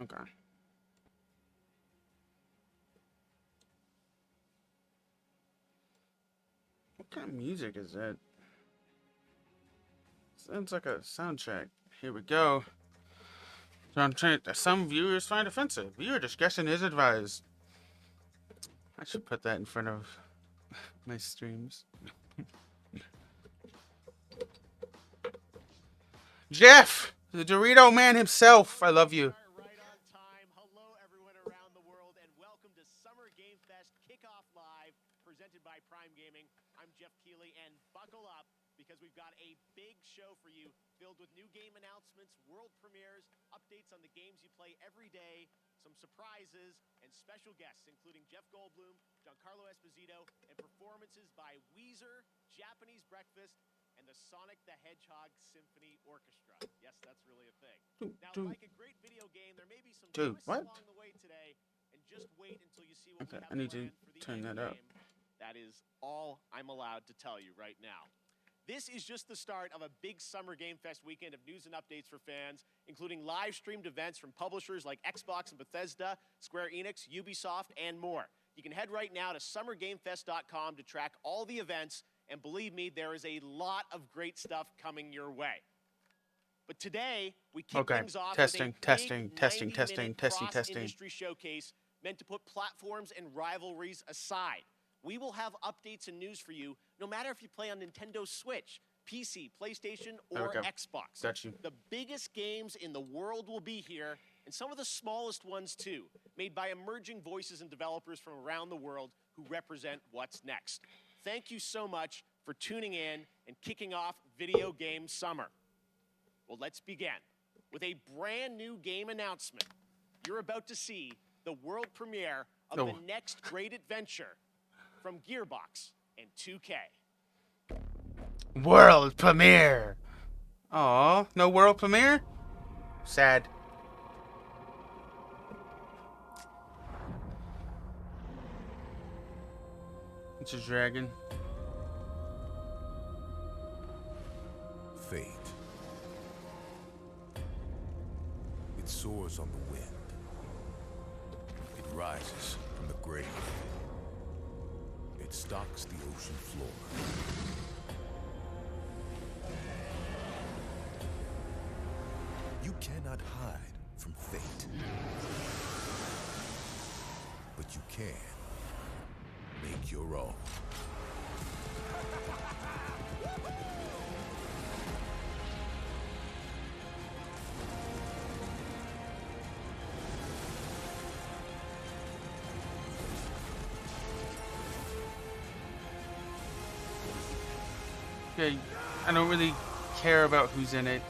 Okay. What kind of music is that? Sounds like a soundtrack. Here we go. So I'm trying. Some viewers find offensive. Viewer discretion is advised. I should put that in front of my streams. Jeff, the Dorito man himself. I love you. Right on time. Hello, everyone around the world, and welcome to Summer Game Fest Kickoff Live, presented by Prime Gaming. I'm Jeff Keighley, and buckle up because we've got a big show for you, filled with new game announcements, world premieres, updates on the games you play every day, some surprises, and special guests, including Jeff Goldblum, Giancarlo Esposito, and performances by Weezer, Japanese Breakfast, and the Sonic the Hedgehog Symphony Orchestra. Yes, that's really a thing. Now, like a great video game, there may be some twists what? along the way today, and just wait until you see what Okay, we have I need to planned for the turn end that up. game. That is all I'm allowed to tell you right now. This is just the start of a big Summer Game Fest weekend of news and updates for fans, including live-streamed events from publishers like Xbox and Bethesda, Square Enix, Ubisoft, and more. You can head right now to summergamefest.com to track all the events, and believe me, there is a lot of great stuff coming your way. But today, we kick things off with a big 90-minute cross-industry showcase meant to put platforms and rivalries aside. We will have updates and news for you, no matter if you play on Nintendo Switch, PC, PlayStation, or Xbox. Got you. The biggest games in the world will be here, and some of the smallest ones too, made by emerging voices and developers from around the world who represent what's next. Thank you so much for tuning in and kicking off Video Game Summer. Well, let's begin with a brand new game announcement. You're about to see the world premiere of the next great adventure from Gearbox and 2K. World premiere. Aw, no world premiere? Sad. It's a dragon. Fate. It soars on the wind. It rises from the grave. It stalks the ocean floor. You cannot hide from fate. But you can make your own. Yeah, I don't really care about who's in it.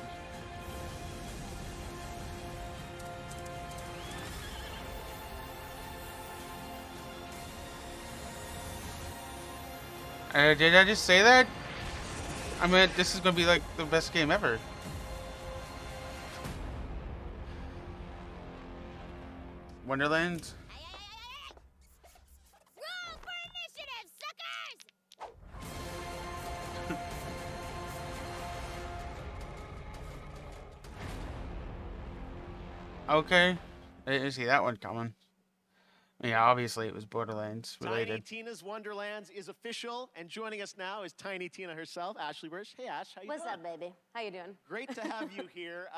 Did I just say that? I mean, this is gonna be like the best game ever. Wonderland? Roll for initiative, suckers! Okay. I didn't see that one coming. Yeah, obviously it was Borderlands Tiny related. Tina's Wonderlands is official, and joining us now is Tiny Tina herself, Ashley Birch. Hey, Ash, how you doing? What's up, baby? How you doing? Great to have you here.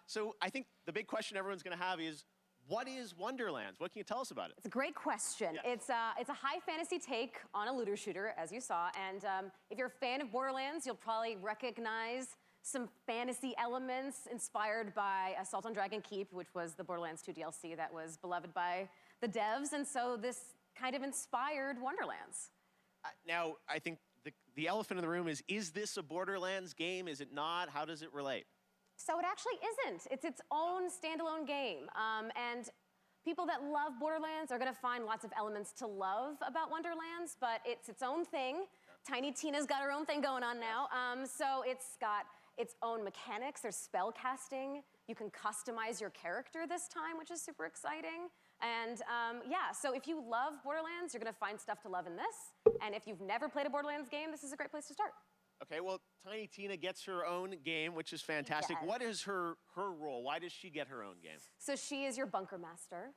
So I think the big question everyone's going to have is, what is Wonderlands? What can you tell us about it? It's a great question. Yes. It's a high fantasy take on a looter shooter, as you saw, and if you're a fan of Borderlands, you'll probably recognize some fantasy elements inspired by Assault on Dragon Keep, which was the Borderlands 2 DLC that was beloved by the devs, and so this kind of inspired Wonderlands. Now, I think the elephant in the room is this a Borderlands game? Is it not? How does it relate? So it actually isn't. It's its own standalone game. And people that love Borderlands are going to find lots of elements to love about Wonderlands, but it's its own thing. Tiny Tina's got her own thing going on now. So it's got its own mechanics. There's spell casting. You can customize your character this time, which is super exciting. And yeah, so if you love Borderlands, you're going to find stuff to love in this. And if you've never played a Borderlands game, this is a great place to start. Okay, well, Tiny Tina gets her own game, which is fantastic. Yes. What is her role? Why does she get her own game? So she is your bunker master.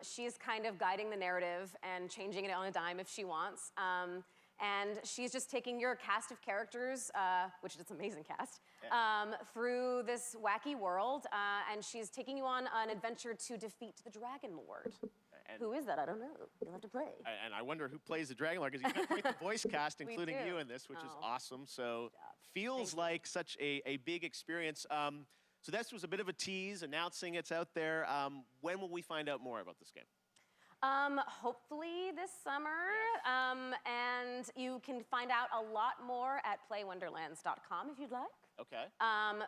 She is kind of guiding the narrative and changing it on a dime if she wants. And she's just taking your cast of characters, which is an amazing cast, through this wacky world. And she's taking you on an adventure to defeat the Dragon Lord. And, Who is that? I don't know. You'll have to play. And I wonder who plays the Dragon Lord, because you've got quite the voice cast, including do. you in this, which is Oh. awesome. So feels Thank like such a big experience. So this was a bit of a tease, announcing it's out there. When will we find out more about this game? Hopefully this summer. And you can find out a lot more at PlayWonderlands.com if you'd like. Okay.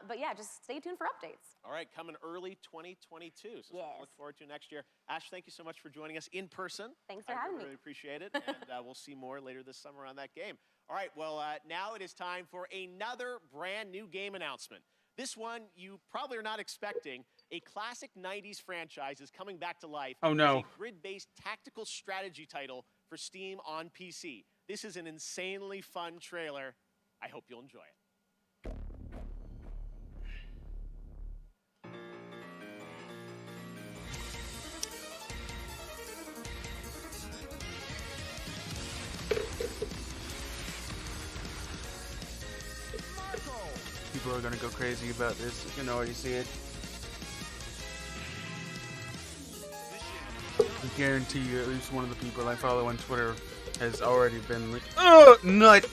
But yeah, just stay tuned for updates. All right, coming early 2022. So something to Yes. look forward to next year. Ash, thank you so much for joining us in person. Thanks for I having me. really appreciate it. And we'll see more later this summer on that game. All right, well, now it is time for another brand new game announcement. This one you probably are not expecting. A classic 90s franchise is coming back to life. Oh, no. As a grid-based tactical strategy title for Steam on PC. This is an insanely fun trailer. I hope you'll enjoy it. People are gonna go crazy about this. You can already see it. I guarantee you, at least one of the people I follow on Twitter has already been like, "Oh, nut!"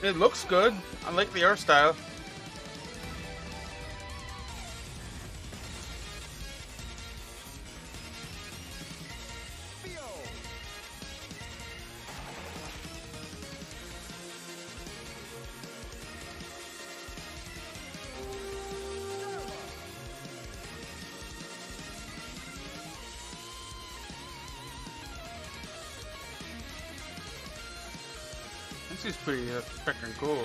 It looks good. I like the art style. This is pretty freaking cool.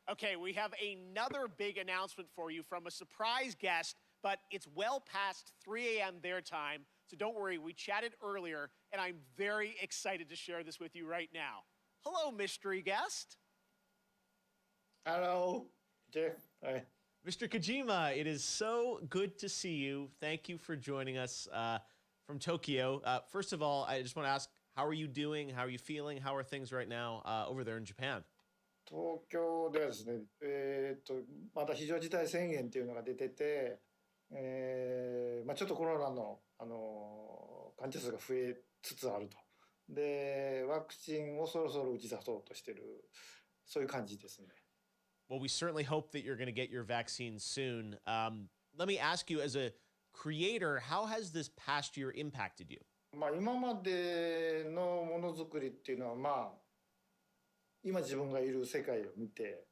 Okay, we have another big announcement for you from a surprise guest, but it's well past 3 a.m. their time, so don't worry, we chatted earlier, and I'm very excited to share this with you right now. Hello, mystery guest. Hello, Jeff. Hi. Mr. Kojima, it is so good to see you. Thank you for joining us from Tokyo. First of all, I just want to ask, how are you doing? How are you feeling? How are things right now over there in Japan? 東京ではですね、また非常事態宣言っていうのが出てて、ちょっとコロナの、患者数が増えつつあると。で、ワクチンをそろそろ打ち出そうとしてる、そういう感じですね。Well, we certainly hope that you're going to get your vaccine soon. Let me ask you, as a creator, how has this past year impacted you? 今までのものづくりっていうのは、今自分がいる世界を見て、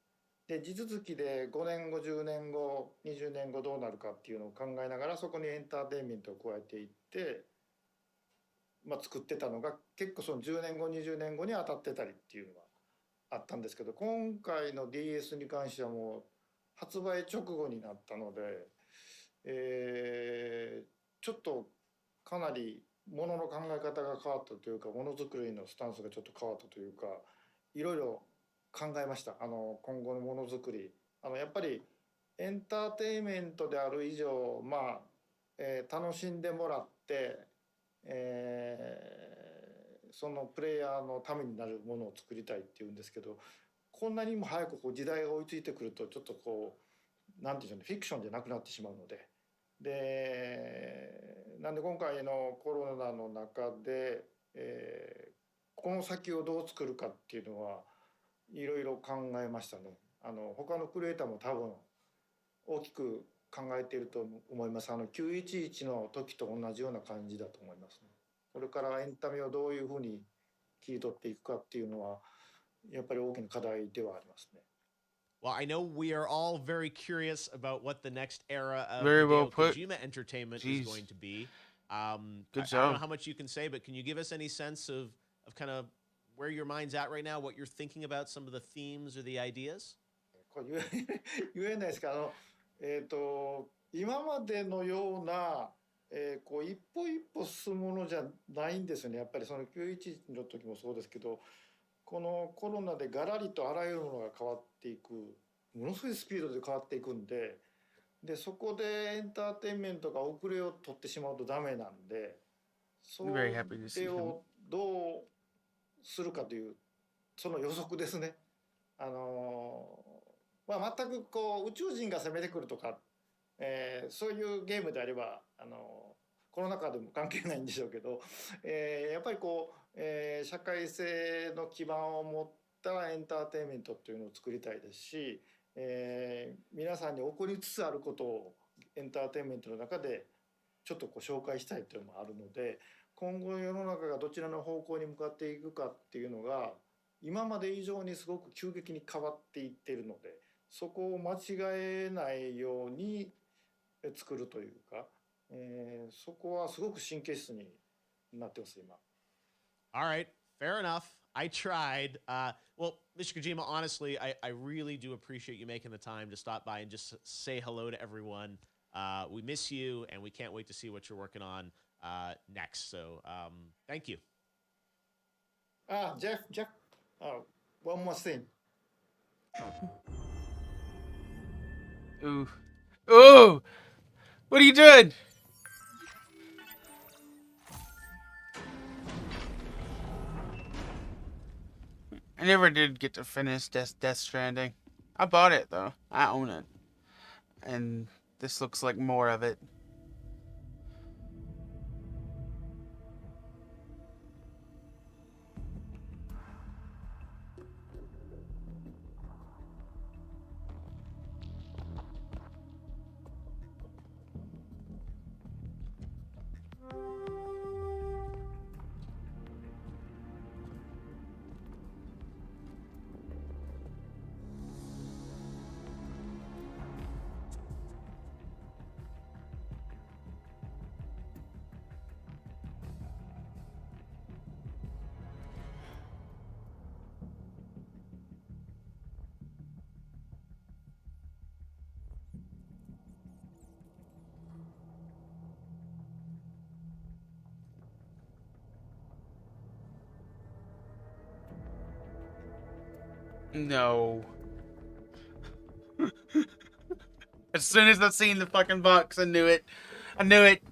で地続きで5年後10年後20年後どうなるかっていうのを考えながらそこにエンターテインメントを加えていって、作ってたのが結構その10年後20年後に当たってたりっていうのはあったんですけど、今回の DS に関してはもう発売直後になったので、ちょっとかなりものの考え方が変わったというか、ものづくりのスタンスがちょっと変わったというか、いろいろ考えました。今後のものづくり、やっぱりエンターテインメントである以上、楽しんでもらって、そのプレイヤーのためになるものを作りたいっていうんですけど、こんなにも早く時代が追いついてくるとちょっとなんていうんでしょうね、フィクションじゃなくなってしまうので、なんで今回のコロナの中でこの先をどう作るかっていうのはいろいろ考えましたね。他のクリエイターも多分大きく考えていると思います。911の時と同じような感じだと思いますね。これからエンタメをどういうふうに切り取っていくかっていうのはやっぱり大きな課題ではありますね。Well, I know we are all very curious about what the next era of Very well Hideo put. Kojima Entertainment Jeez. is going to be. Good I don't know job. how much you can say, but can you give us any sense of kind of where your mind's at right now, what you're thinking about, some of the themes or the ideas? これ言えないですけど今までのような、こう一歩一歩進むものじゃないんですよね。やっぱりその911の時もそうですけど、このコロナでガラリとあらゆるものが変わっていく、ものすごいスピードで変わっていくんで、そこでエンターテインメントが遅れを取ってしまうとダメなんで、そ Very happy to see れ him. をどうするかというその予測ですね。まあ、全くこう宇宙人が攻めてくるとか、そういうゲームであればこの中でも関係ないんでしょうけど、やっぱりこう、社会性の基盤を持ったエンターテインメントっていうのを作りたいですし、皆さんに起こりつつあることをエンターテインメントの中でちょっとこう紹介したいというのもあるので、今後世の中がどちらの方向に向かっていくかっていうのが今まで以上にすごく急激に変わっていっているので、そこを間違えないように作るというか、そこはすごく神経質になってます今。All right, fair enough. I tried. Well, Mr. Kojima, honestly, I really do appreciate you making the time to stop by and just say hello to everyone. We miss you, and we can't wait to see what you're working on next. So, thank you. Jeff, one more thing. Ooh. Ooh! What are you doing? I never did get to finish Death Stranding. I bought it though. I own it. And this looks like more of it. No. As soon as I seen the fucking box, I knew it. I knew it.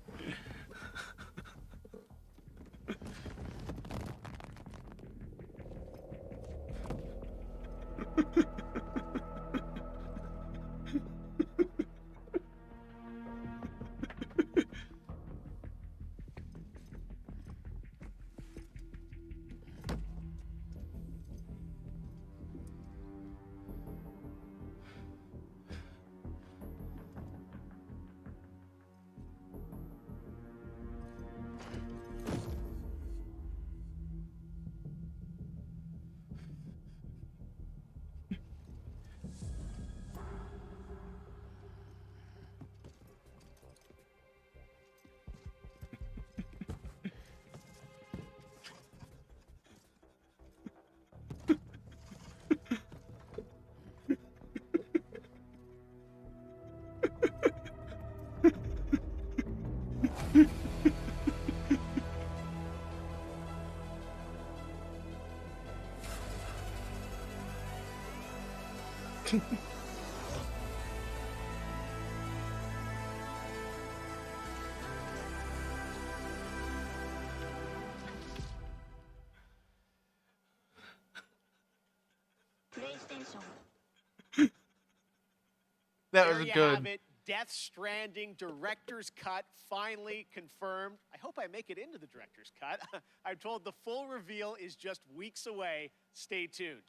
That There was you good. have it. Death Stranding director's cut finally confirmed. I hope I make it into the director's cut. I'm told the full reveal is just weeks away. Stay tuned.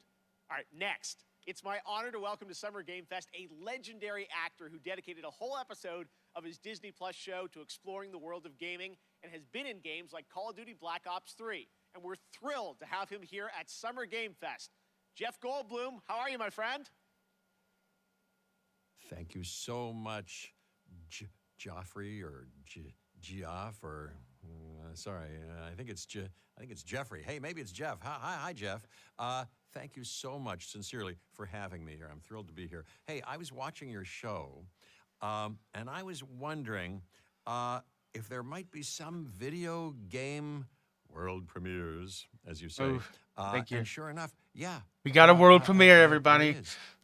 All right, next. It's my honor to welcome to Summer Game Fest a legendary actor who dedicated a whole episode of his Disney Plus show to exploring the world of gaming and has been in games like Call of Duty Black Ops 3. And we're thrilled to have him here at Summer Game Fest. Jeff Goldblum, how are you, my friend? Thank you so much, Joffrey or Geoff or sorry, I think it's Jeffrey. Hey, maybe it's Jeff. Hi, Jeff. Thank you so much, sincerely, for having me here. I'm thrilled to be here. Hey, I was watching your show, and I was wondering if there might be some video game world premieres, as you say. Thank you. And sure enough, yeah. We got a world premiere, everybody.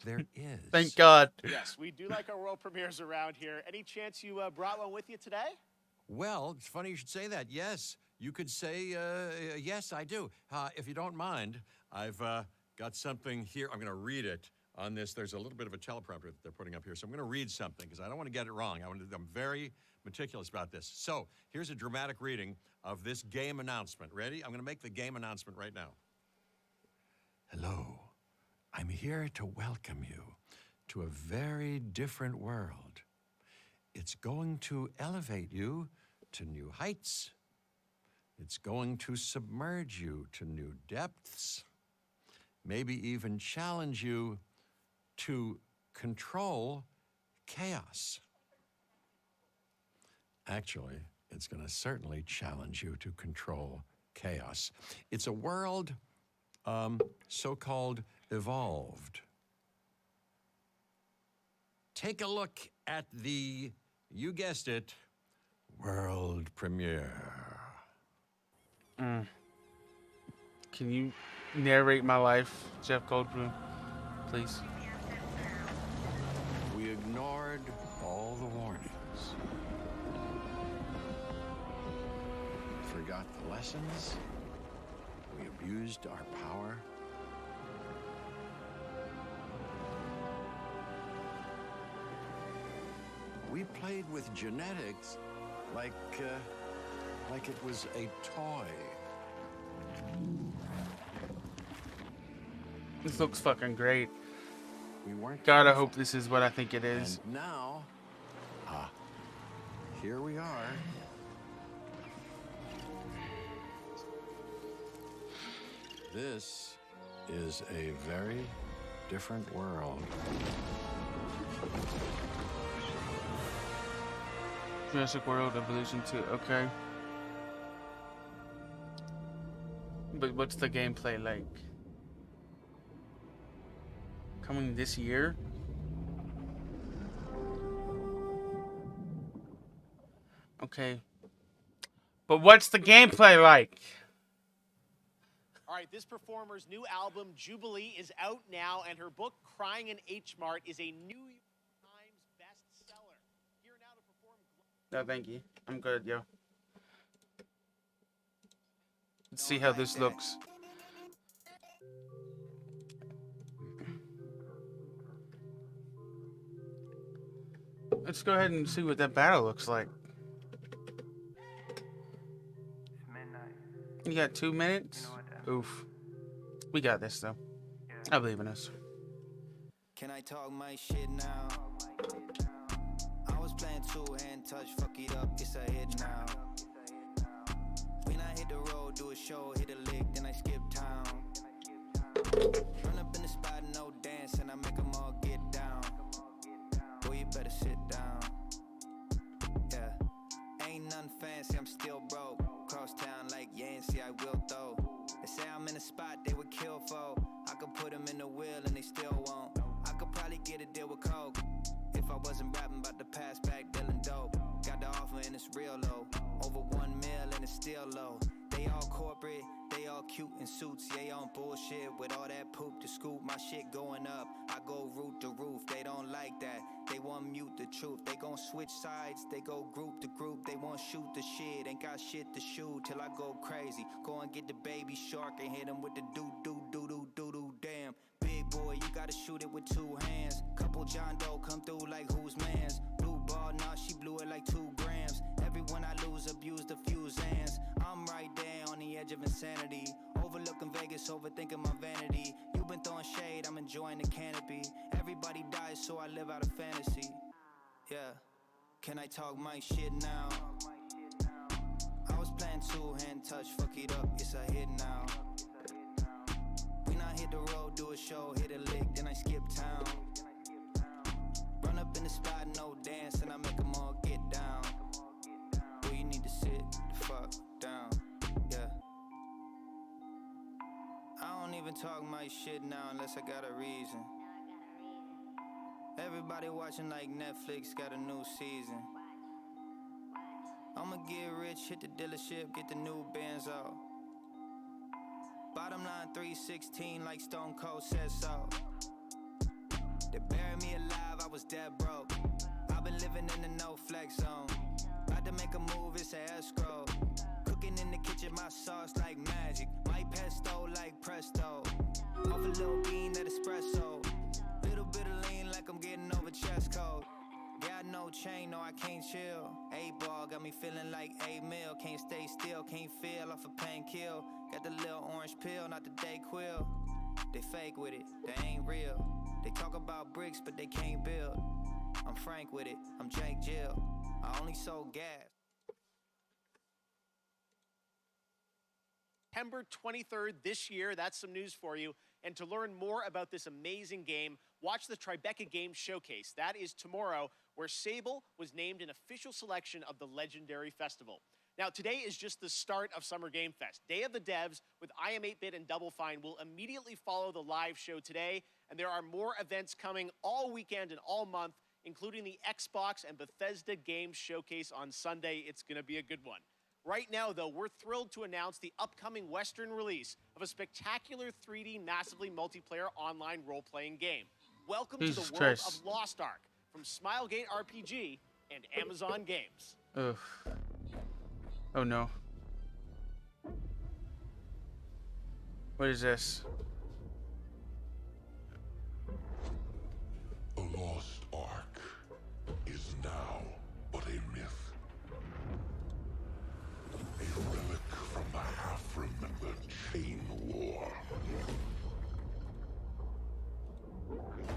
There is. Thank God. Yes, we do like our world premieres around here. Any chance you brought one with you today? Well, it's funny you should say that. Yes, you could say, yes, I do. If you don't mind, I've got something here. I'm going to read it on this. There's a little bit of a teleprompter that they're putting up here. So I'm going to read something because I don't want to get it wrong. I'm very meticulous about this. So here's a dramatic reading of this game announcement. Ready? I'm going to make the game announcement right now. Hello. I'm here to welcome you to a very different world. It's going to elevate you to new heights. It's going to submerge you to new depths. Maybe even challenge you to control chaos. Actually, it's going to certainly challenge you to control chaos. It's a world so-called evolved. Take a look at the, you guessed it, world premiere. Can you narrate my life, Jeff Goldblum, please? We ignored all the warnings. Forgot the lessons. We abused our power. We played with genetics like it was a toy. This looks fucking great. We weren't God, I careful. hope this is what I think it is. And now, here we are. This is a very different world. Jurassic World Evolution 2, okay. But what's the gameplay like? Coming this year? Okay. But what's the gameplay like? All right, this performer's new album, Jubilee, is out now, and her book, Crying in H Mart, is a New York Times bestseller. Here now to perform... No, thank you. I'm good, yo. Let's see how this looks. Let's go ahead and see what that battle looks like. You got 2 minutes? Oof. We got this, though. I believe in us. Can I talk my shit now? I was playing two-hand touch, fuck it up, it's a hit now. When I hit the road, do a show, hit a lick, then I skip town. Run up in the spot, no dance, and I make them all get down. Boy, you better sit down. Yeah. Ain't nothing fancy, I'm still broke. Cross town like Yancey, I will though. They say I'm in a spot they would kill for. I could put them in the wheel and they still won't. I could probably get a deal with Coke if I wasn't rapping about the past back dealing dope. Got the offer and it's real low. Over 1 mil and it's still low. They all corporate, they all cute in suits. Yeah, on bullshit with all that poop to scoop. My shit going up, I go roof to roof. They don't like that, they want mute the truth. They gon' switch sides, they go group to group. They won't shoot the shit, ain't got shit to shoot till I go crazy. Go and get the baby shark and hit him with the do-do-do-do-do-do. Damn, big boy, you gotta shoot it with 2 hands. Couple John Doe come through like who's man's. Blue Oh, no, she blew it like 2 grams. Everyone I lose, abused a few Zans. I'm right there on the edge of insanity. Overlooking Vegas, overthinking my vanity. You've been throwing shade, I'm enjoying the canopy. Everybody dies, so I live out a fantasy. Yeah, can I talk my shit now? I was playing 2-hand touch, fuck it up, it's a hit now. When I hit the road, do a show, hit a lick, then I skip town. Run up in the spot, no dance, and I make them all get down. Boy, you need to sit the fuck down, yeah. I don't even talk my shit now unless I got a reason. Everybody watching like Netflix got a new season. I'ma get rich, hit the dealership, get the new Benz out. Bottom line 316 like Stone Cold says so. They buried me alive, I was dead broke. I've been living in the no flex zone. About to make a move, it's a escrow. Cooking in the kitchen, my sauce like magic. My pesto like presto. Off a little bean, that espresso. Little bit of lean like I'm getting over chest cold. Got no chain, no I can't chill. 8-ball got me feeling like 8 mil. Can't stay still, can't feel off a pain kill. Got the little orange pill, not the Dayquil. They fake with it, they ain't real. They talk about bricks, but they can't build. I'm frank with it, I'm Jake Jill. I only sold gas. September 23rd this year. That's some news for you. And to learn more about this amazing game, watch the Tribeca Games Showcase. That is tomorrow, where Sable was named an official selection of the legendary festival. Now, today is just the start of Summer Game Fest. Day of the Devs with I Am 8-Bit and Double Fine will immediately follow the live show today, and there are more events coming all weekend and all month, including the Xbox and Bethesda Games Showcase on Sunday. It's going to be a good one. Right now, though, we're thrilled to announce the upcoming Western release of a spectacular 3D, massively multiplayer online role-playing game. Welcome to the world of Lost Ark from Smilegate RPG and Amazon Games. Ugh. Oh no. What is this? A lost ark is now but a myth. A relic from the half-remembered Chain War.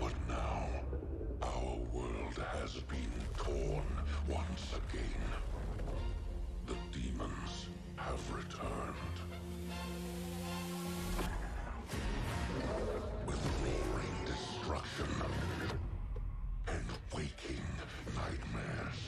But now, our world has been torn once again. The demons have returned. With roaring destruction and waking nightmares.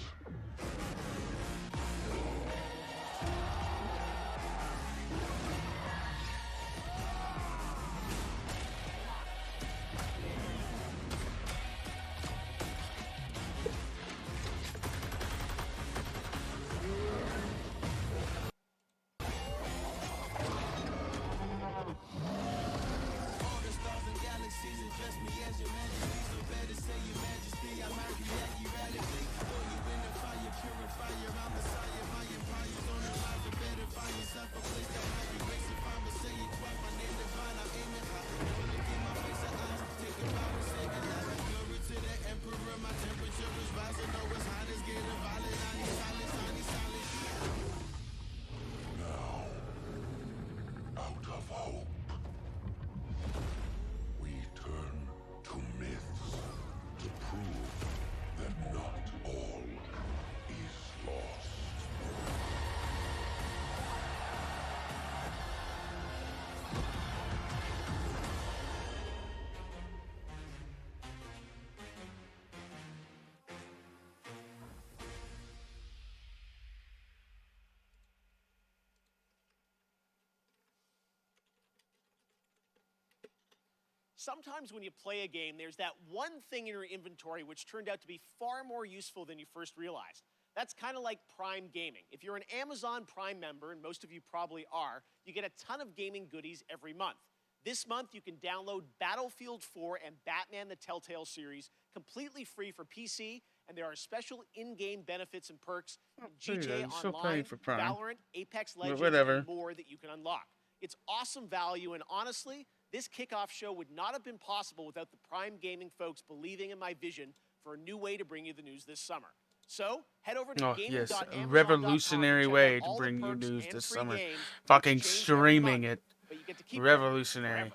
Sometimes when you play a game, there's that one thing in your inventory which turned out to be far more useful than you first realized. That's kind of like Prime Gaming. If you're an Amazon Prime member, and most of you probably are, you get a ton of gaming goodies every month. This month, you can download Battlefield 4 and Batman the Telltale series completely free for PC, and there are special in-game benefits and perks in GTA Online, Valorant, Apex Legends, and more that you can unlock. It's awesome value, and honestly, this kickoff show would not have been possible without the Prime Gaming folks believing in my vision for a new way to bring you the news this summer. So head over to Oh, yes. A gaming.amazon.com revolutionary and check out way to all the bring you perks news and this free summer. games, which Fucking change every streaming month, it. but you get to keep them Revolutionary. forever.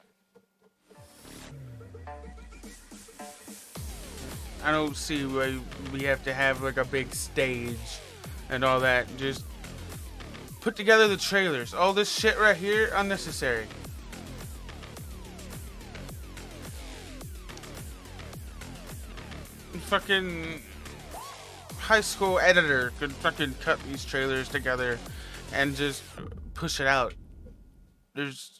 I don't see why we have to have like a big stage and all that. Just put together the trailers. All this shit right here, unnecessary. Fucking high school editor could fucking cut these trailers together and just push it out. There's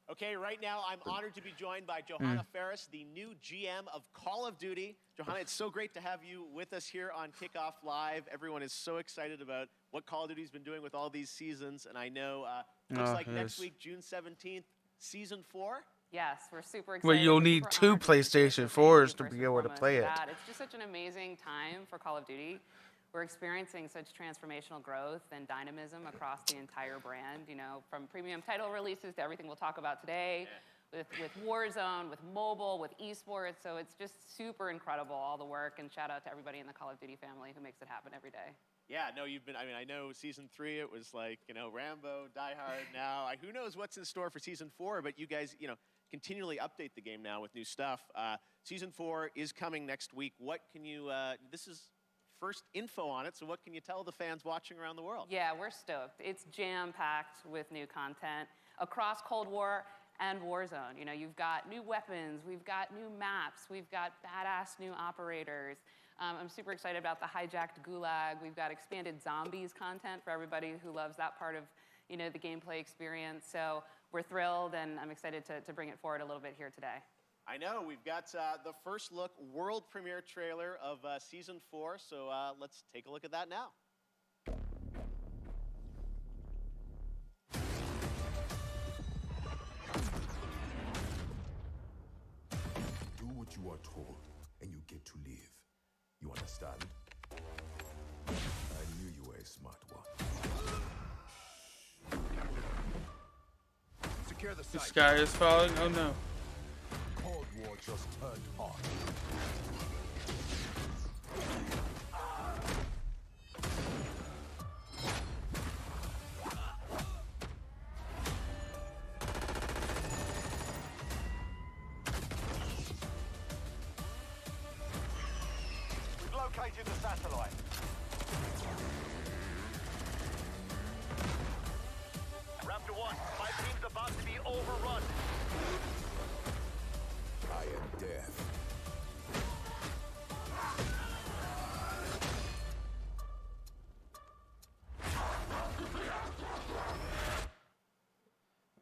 Okay, right now I'm honored to be joined by Johanna Ferris, the new GM of Call of Duty. Johanna, it's so great to have you with us here on Kickoff Live. Everyone is so excited about what Call of Duty's been doing with all these seasons, and I know looks like next week, June 17th, Season 4. Yes, we're super excited. well, you'll We're need super 2 honored to be here, PlayStation so thank 4s you to first be and able to foremost play for it. that. It's just such an amazing time for Call of Duty. We're experiencing such transformational growth and dynamism across the entire brand, you know, from premium title releases to everything we'll talk about today, with Warzone, with mobile, with esports. So it's just super incredible, all the work, and shout out to everybody in the Call of Duty family who makes it happen every day. Yeah, no, I know Season 3, it was like, Rambo, Die Hard now. Who knows what's in store for Season 4, but you guys, continually update the game now with new stuff. Season 4 is coming next week. What can you, this is first info on it, so what can you tell the fans watching around the world? Yeah, we're stoked. It's jam-packed with new content across Cold War and Warzone. You've got new weapons, we've got new maps, we've got badass new operators. I'm super excited about the hijacked gulag. We've got expanded zombies content for everybody who loves that part of the gameplay experience. So we're thrilled, and I'm excited to bring it forward a little bit here today. I know, we've got the first look world premiere trailer of Season 4, so let's take a look at that now. Do what you are told, and you get to live. You understand? I knew you were a smart one. Secure the The site. sky is falling. Oh no. Cold War just turned hot. We've located the satellite. Raptor 1, my team's about to be overrun. I am death.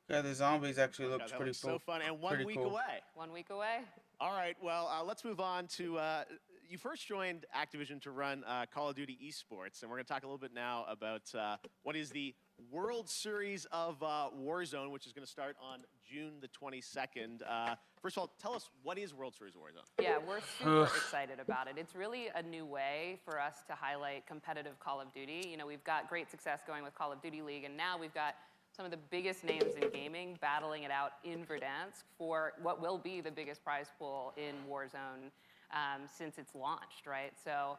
Yeah, the zombies actually look God, that pretty looks cool. so fun, and one Pretty week cool. away. 1 week away. All right, well, let's move on to, you first joined Activision to run Call of Duty esports, and we're going to talk a little bit now about what is the World Series of Warzone, which is going to start on June the 22nd. First of all, tell us, what is World Series of Warzone? Yeah, we're super excited about it. It's really a new way for us to highlight competitive Call of Duty. We've got great success going with Call of Duty League, and now we've got some of the biggest names in gaming battling it out in Verdansk for what will be the biggest prize pool in Warzone since it's launched, right? So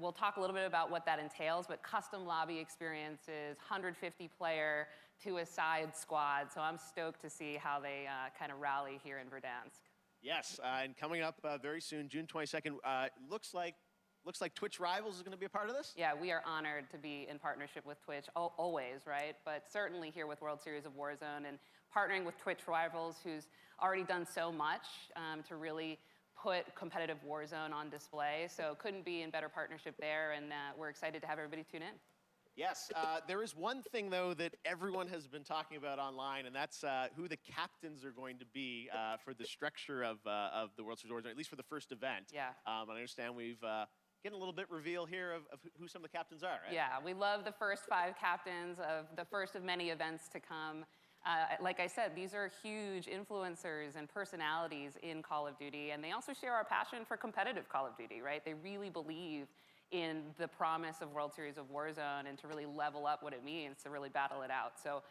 we'll talk a little bit about what that entails, but custom lobby experiences, 150-player two-a-side squad. So I'm stoked to see how they kind of rally here in Verdansk. Yes, and coming up very soon, June 22nd, looks like Twitch Rivals is going to be a part of this? Yeah, we are honored to be in partnership with Twitch, always, right? But certainly here with World Series of Warzone and partnering with Twitch Rivals, who's already done so much to really put competitive Warzone on display. So couldn't be in better partnership there, and we're excited to have everybody tune in. Yes, there is one thing, though, that everyone has been talking about online, and that's who the captains are going to be for the structure of the World Series of Warzone, at least for the first event. Yeah. I understand we've getting a little bit reveal here of who some of the captains are, right? Yeah, we love the first 5 captains of the first of many events to come. Like I said, these are huge influencers and personalities in Call of Duty, and they also share our passion for competitive Call of Duty, right? They really believe in the promise of World Series of Warzone and to really level up what it means to really battle it out. So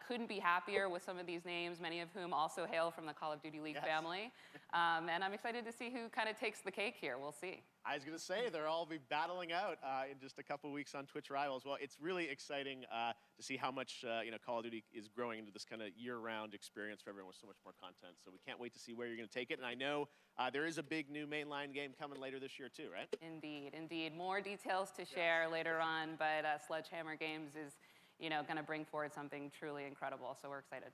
Couldn't be happier with some of these names, many of whom also hail from the Call of Duty League family. And I'm excited to see who kind of takes the cake here. We'll see. I was going to say, they'll all be battling out in just a couple weeks on Twitch Rivals. Well, it's really exciting to see how much Call of Duty is growing into this kind of year-round experience for everyone with so much more content. So we can't wait to see where you're going to take it. And I know there is a big new mainline game coming later this year too, right? Indeed, indeed. More details to share later on, but Sledgehammer Games is going to bring forward something truly incredible. So we're excited.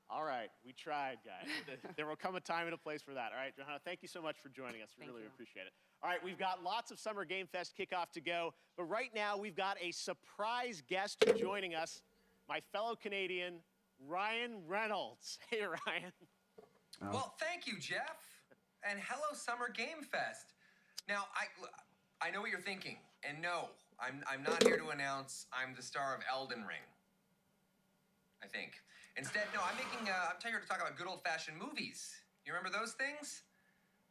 All right, we tried, guys. There will come a time and a place for that. All right, Johanna, thank you so much for joining us. We really appreciate it. All right, we've got lots of Summer Game Fest kickoff to go, but right now we've got a surprise guest joining us, my fellow Canadian, Ryan Reynolds. Hey, Ryan. Well, thank you, Jeff, and hello, Summer Game Fest. Now, I know what you're thinking, and no, I'm not here to announce I'm the star of Elden Ring. I think. Instead, no, I'm here to talk about good old-fashioned movies. You remember those things?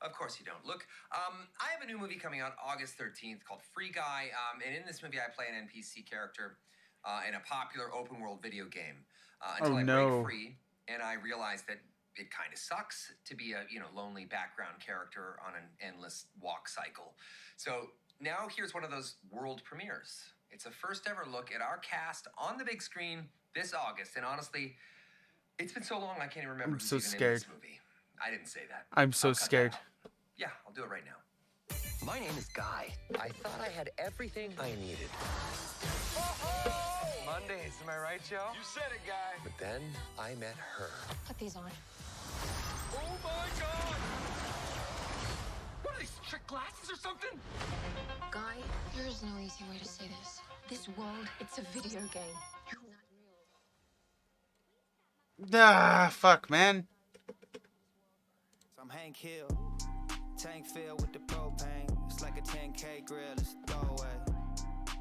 Of course you don't. Look, I have a new movie coming out August 13th called Free Guy, and in this movie I play an NPC character in a popular open-world video game. Until I break free, and I realize that it kind of sucks to be a lonely background character on an endless walk cycle. So now here's one of those world premieres. It's a first-ever look at our cast on the big screen this August, and honestly, it's been so long I can't even remember who's even in this movie. I didn't say that. I'm so scared. Yeah, I'll do it right now. My name is Guy. I thought I had everything I needed. Mondays, am I right, Joe? You said it, Guy. But then I met her. Put these on. Oh my God! What are these, trick glasses or something? Guy, there's no easy way to say this. This world, it's a video game. You're not real. Ah, fuck, man. I'm Hank Hill, tank filled with the propane. It's like a 10K grill, it's a throwaway.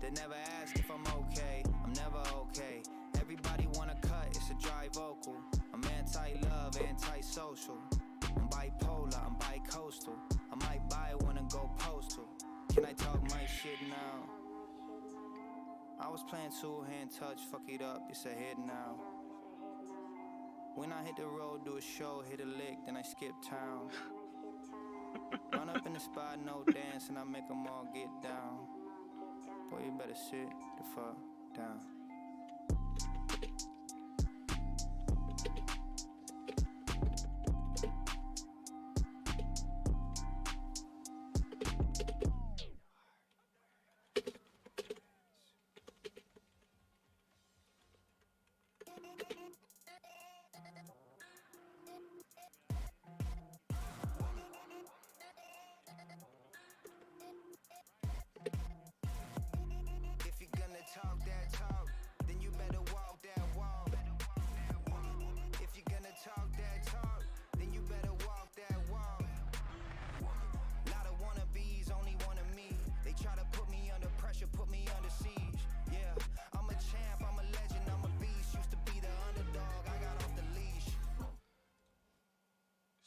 They never ask if I'm okay, I'm never okay. Everybody wanna cut, it's a dry vocal. I'm anti-love, anti-social. I'm bipolar, I'm bi-coastal. I might buy one and go postal. Can I talk my shit now? I was playing two-hand touch, fuck it up, it's a hit now. When I hit the road, do a show, hit a lick, then I skip town. Run up in the spot, no dance, and I make them all get down. Boy, you better sit the fuck down.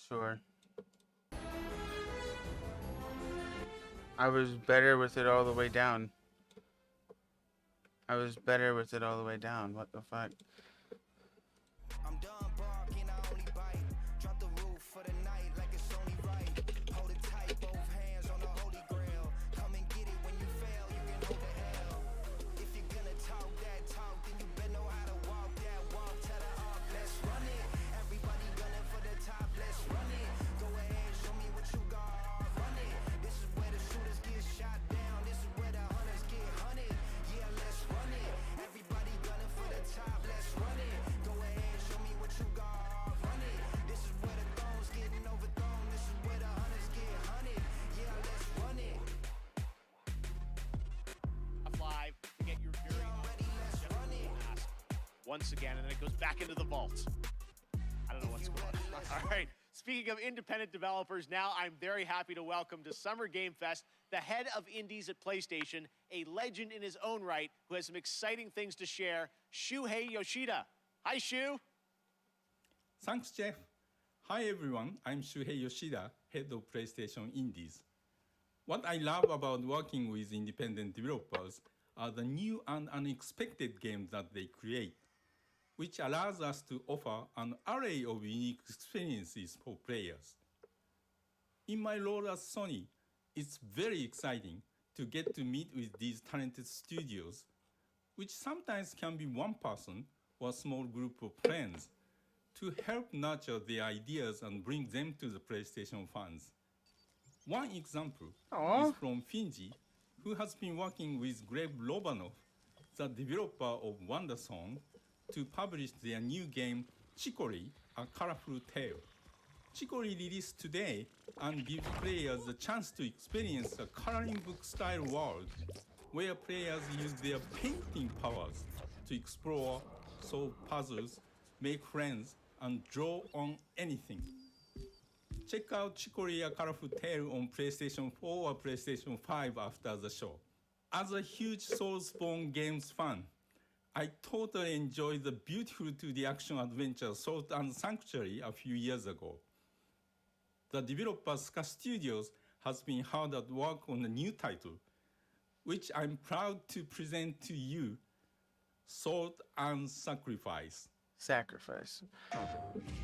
Sure. I was better with it all the way down. What the fuck? I'm done barking, I only bite. Drop the roof for the night like it's only right. Hold it tight, both hands on the holy grail. Come and get it when you fail, you can hold the hell. If you're gonna talk that talk, then you better know how to walk that walk. Tell the arc, let's run it. Everybody gunning for the top, let's run it. Go ahead, show me what you got, run it. This is where the shooters get shot down. This is where the hunters get hunted. Yeah, let's run it. Everybody gunning for the top, let's run it. Go ahead, show me what you got, run it. This is where the thrones getting overthrown. This is where the hunters get hunted. Yeah, let's run it. Live to get your very own ask once again, and then it goes back into the vault. I don't know what's going on. All right. Speaking of independent developers, now I'm very happy to welcome to Summer Game Fest the head of indies at PlayStation, a legend in his own right, who has some exciting things to share, Shuhei Yoshida. Hi, Shu. Thanks, Jeff. Hi, everyone. I'm Shuhei Yoshida, head of PlayStation Indies. What I love about working with independent developers are the new and unexpected games that they create. which allows us to offer an array of unique experiences for players. In my role at Sony, it's very exciting to get to meet with these talented studios, which sometimes can be one person or a small group of friends, to help nurture their ideas and bring them to the PlayStation fans. One example is from Finji, who has been working with Greg Lobanov, the developer of WonderSong, to publish their new game, Chicory, A Colorful Tale. Chicory released today and gives players the chance to experience a coloring book-style world where players use their painting powers to explore, solve puzzles, make friends, and draw on anything. Check out Chicory A Colorful Tale on PlayStation 4 or PlayStation 5 after the show. As a huge Soulsborne games fan, I totally enjoyed the beautiful 2D action adventure Salt and Sanctuary a few years ago. The developer Ska Studios has been hard at work on a new title, which I'm proud to present to you, Salt and Sacrifice. Sacrifice.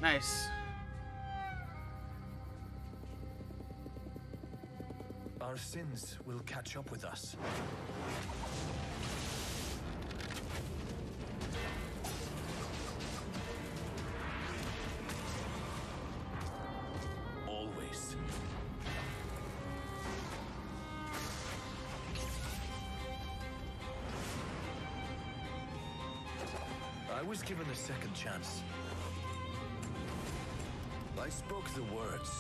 Nice. Our sins will catch up with us. Always. I was given a second chance. I spoke the words.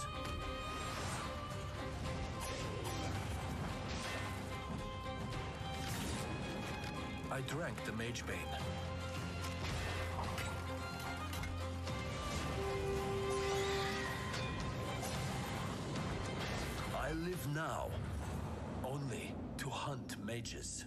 I drank the Mage Bane. I live now only to hunt mages.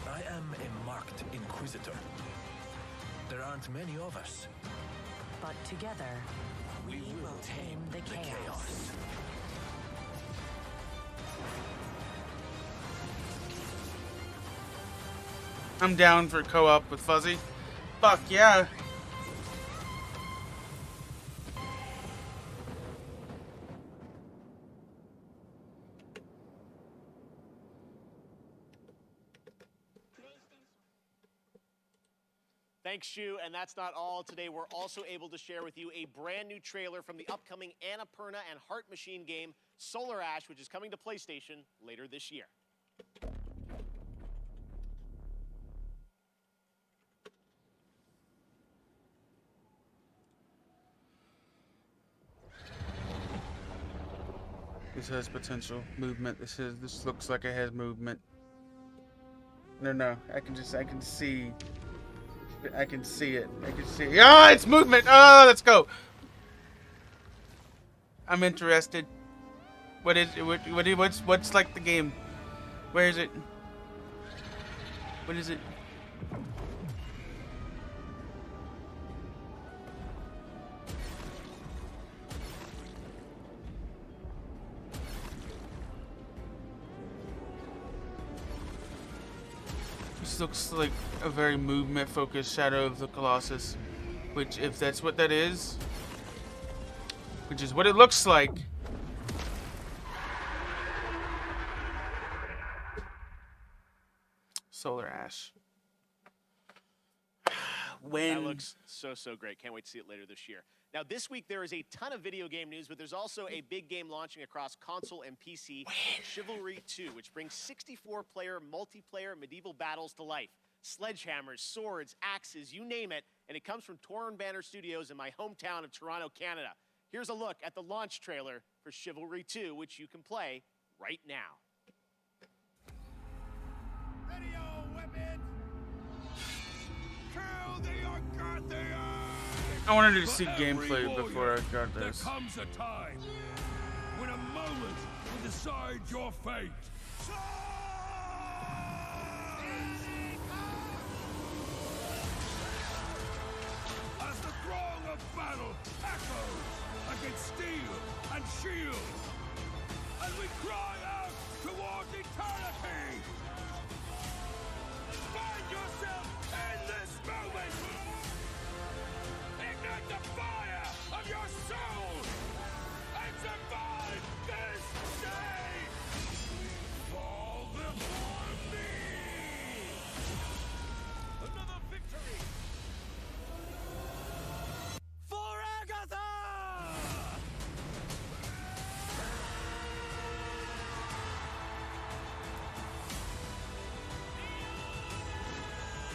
I am a marked Inquisitor. There aren't many of us. But together, we will tame the chaos. I'm down for co-op with Fuzzy. Fuck yeah. Thanks, Shu, and that's not all. Today, we're also able to share with you a brand new trailer from the upcoming Annapurna and Heart Machine game, Solar Ash, which is coming to PlayStation later this year. This has potential movement. This looks like it has movement. No, I can see it. I can see it. Ah, it's movement. Oh, let's go. I'm interested. What is it? What's like the game? Where is it? What is it? This looks like a very movement-focused Shadow of the Colossus, which, if that's what that is, which is what it looks like. Solar Ash. That looks so great. Can't wait to see it later this year. Now, this week there is a ton of video game news, but there's also a big game launching across console and PC, Chivalry 2, which brings 64-player multiplayer medieval battles to life. Sledgehammers, swords, axes, you name it, and it comes from Torn Banner Studios in my hometown of Toronto, Canada. Here's a look at the launch trailer for Chivalry 2, which you can play right now. Ready your weapons! Kill the Arcarthians! I wanted to see gameplay before I got this. There comes a time when a moment will decide your fate. As the throng of battle echoes against steel and shield. As we cry out towards eternity. Find yourself in this moment. Ignite the fire of your soul and survive this day. Fall before me. Another victory. For Agatha!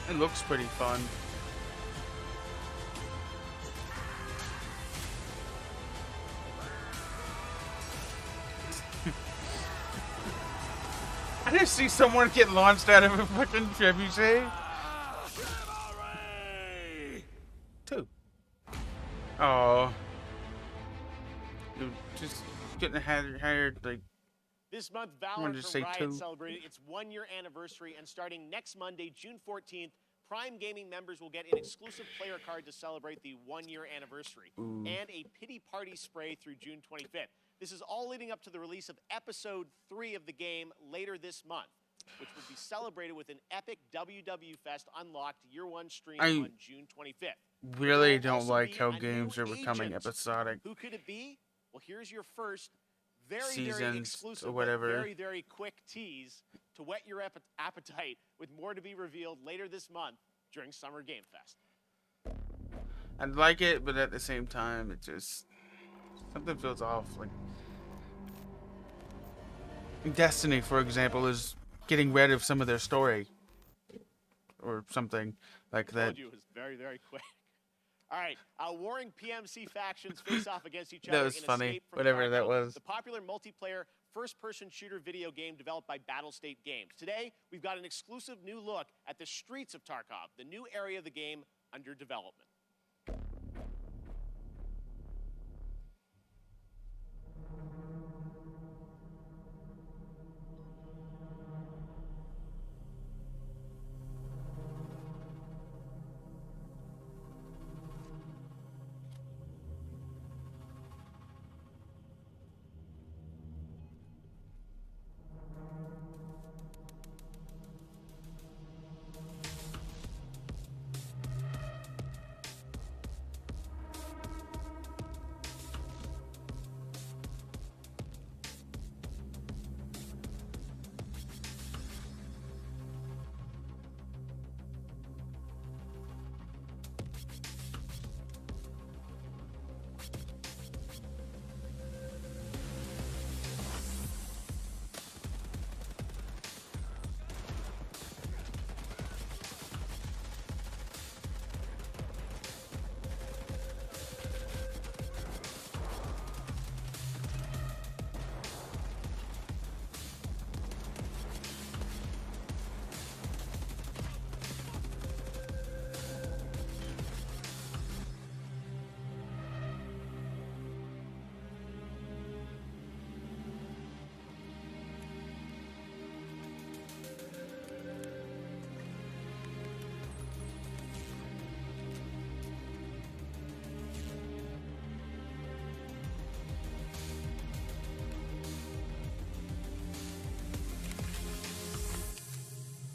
It looks pretty fun. I just see someone get launched out of a fucking trebuchet. Two. Oh. Dude, just getting hired like. This month, I'm Valor gonna just from say Riot two. celebrated its 1-year anniversary, and starting next Monday, June 14th, Prime Gaming members will get an exclusive player card to celebrate the 1-year anniversary, and a pity party spray through June 25th. This is all leading up to the release of Episode 3 of the game later this month, which will be celebrated with an epic WW Fest Unlocked Year 1 stream on June 25th. Really There will don't also like be how a games new are becoming agent. episodic. Who could it be? Well, here's your first very Seasons exclusive, or whatever. but very quick tease to whet your appetite, with more to be revealed later this month during Summer Game Fest. I'd like it, but at the same time, it just something feels off. Like Destiny, for example, is getting rid of some of their story or something like I that. told you it was very quick. All right, warring PMC factions face off against each That other was in funny, Escape from whatever that Tarkov, was. the popular multiplayer first-person shooter video game developed by Battlestate Games. Today, we've got an exclusive new look at the streets of Tarkov, the new area of the game under development.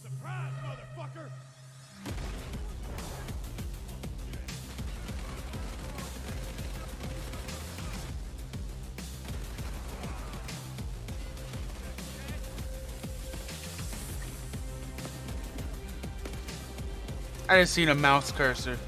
Surprise, motherfucker! I just seen a mouse cursor.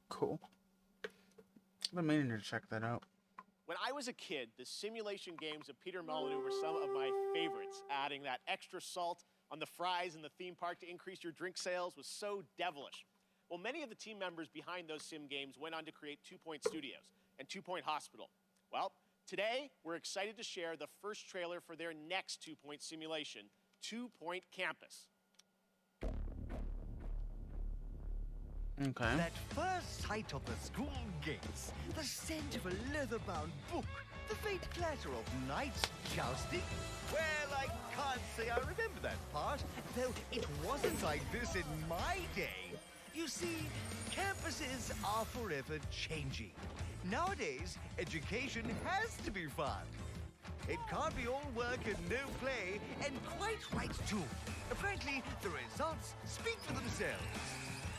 Cool. I've been meaning to check that out. When I was a kid, the simulation games of Peter Molyneux were some of my favorites, adding that extra salt on the fries in the theme park to increase your drink sales was so devilish. Well, many of the team members behind those sim games went on to create 2 Point Studios and 2 Point Hospital. Well, today we're excited to share the first trailer for their next 2 Point simulation, 2 Point Campus. Okay. That first sight of the school gates, the scent of a leather-bound book, the faint clatter of knights jousting. Well, I can't say I remember that part, though it wasn't like this in my day. You see, campuses are forever changing. Nowadays, education has to be fun. It can't be all work and no play, and quite right too. Frankly, the results speak for themselves.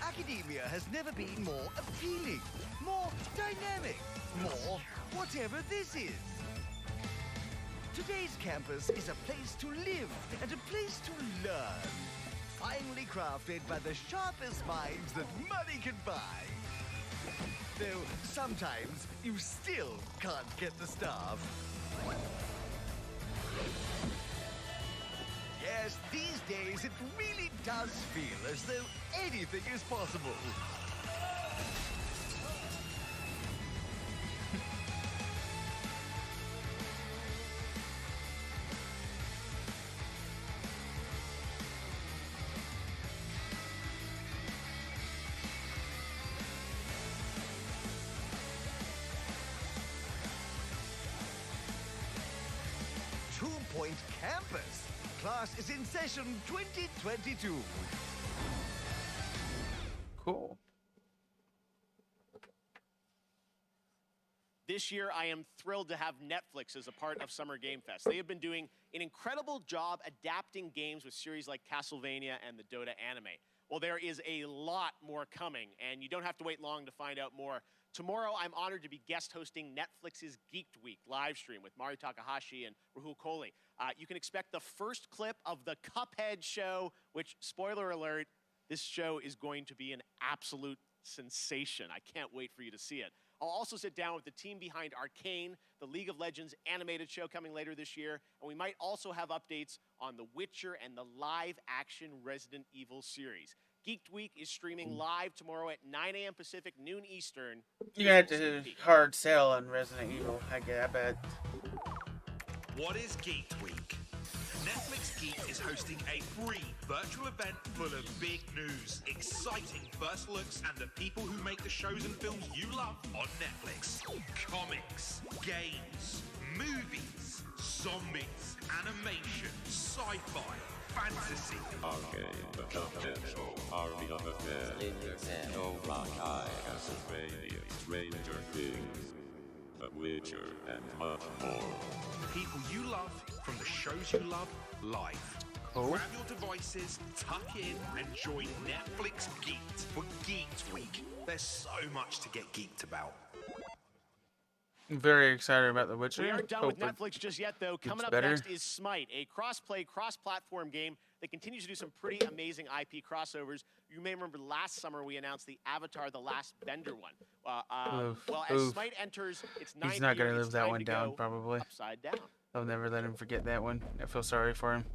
Academia has never been more appealing, more dynamic, more whatever this is. Today's campus is a place to live and a place to learn. Finely crafted by the sharpest minds that money can buy. Though sometimes you still can't get the staff. Yes, these days it really does feel as though anything is possible. 2 Point Campus. Class is in session 2022. Cool. This year, I am thrilled to have Netflix as a part of Summer Game Fest. They have been doing an incredible job adapting games with series like Castlevania and the Dota anime. Well, there is a lot more coming, and you don't have to wait long to find out more. Tomorrow, I'm honored to be guest hosting Netflix's Geeked Week live stream with Mari Takahashi and Rahul Kohli. You can expect the first clip of the Cuphead show, which, spoiler alert, this show is going to be an absolute sensation. I can't wait for you to see it. I'll also sit down with the team behind Arcane, the League of Legends animated show coming later this year, and we might also have updates on The Witcher and the live-action Resident Evil series. Geeked Week is streaming live tomorrow at 9 a.m. Pacific, noon Eastern. You had to hard sell on Resident Evil, I bet. What is Geeked Week? Netflix Geeked is hosting a free virtual event full of big news, exciting first looks, and the people who make the shows and films you love on Netflix. Comics, games, movies, zombies, animation, sci-fi, fantasy. Arcade, the Cuphead Show, Army of the Dead, No Rock High, Castlevania, Stranger Things, The Witcher, and much more. People you love from the shows you love live. Cool. Grab your devices, tuck in, and join Netflix Geeked for Geeked Week. There's so much to get geeked about. I'm very excited about The Witcher. We aren't done with Hope Netflix just yet, though. Coming up better. next is Smite, a cross-play, cross-platform game that continues to do some pretty amazing IP crossovers. You may remember last summer we announced the Avatar: The Last Bender one. Well, as Smite enters its ninth He's not year, going to it's live that time one to down, go probably. upside down. I'll never let him forget that one. I feel sorry for him.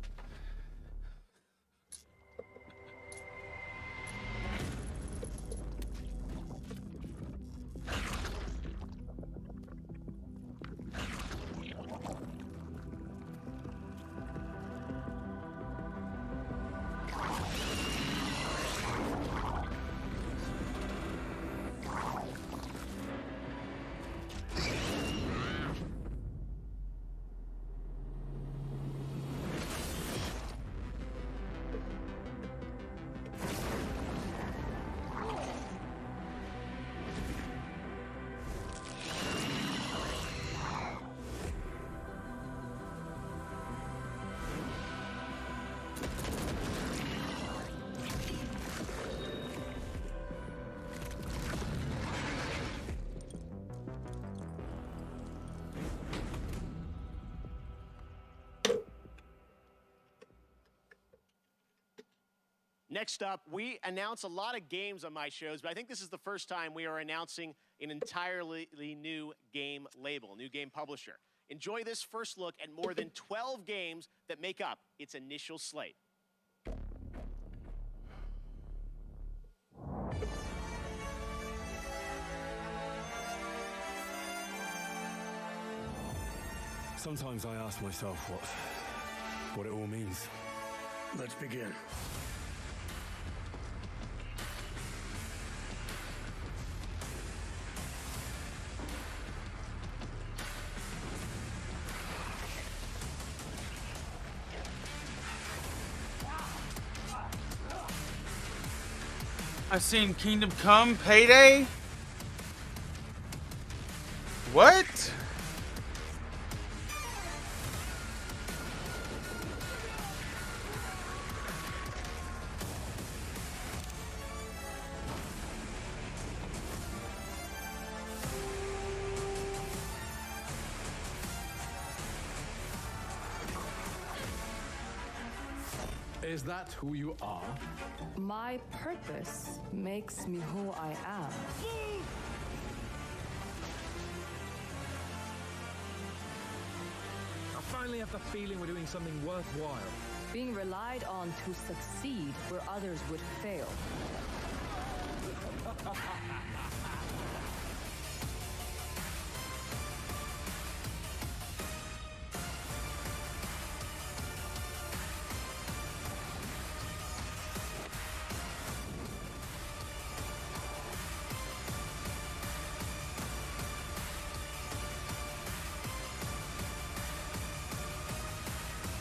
Next up, we announce a lot of games on my shows, but I think this is the first time we are announcing an entirely new game label, new game publisher. Enjoy this first look at more than 12 games that make up its initial slate. Sometimes I ask myself what it all means. Let's begin. I've seen Kingdom Come, Payday. What? Is that who you are? My purpose makes me who I am. I finally have the feeling we're doing something worthwhile. Being relied on to succeed where others would fail.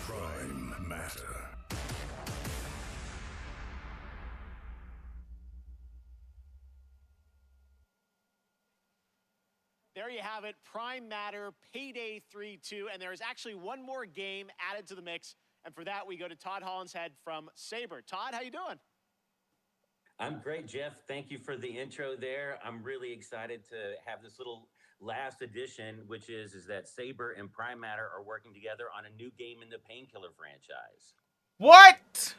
Prime matter. There you have it, Prime Matter, Payday 3-2, and there is actually one more game added to the mix, and for that we go to Todd Hollinshead from Saber. Todd, how you doing? I'm great, Jeff. Thank you for the intro there. I'm really excited to have this little last edition, which is that Saber and Prime Matter are working together on a new game in the Painkiller franchise. What?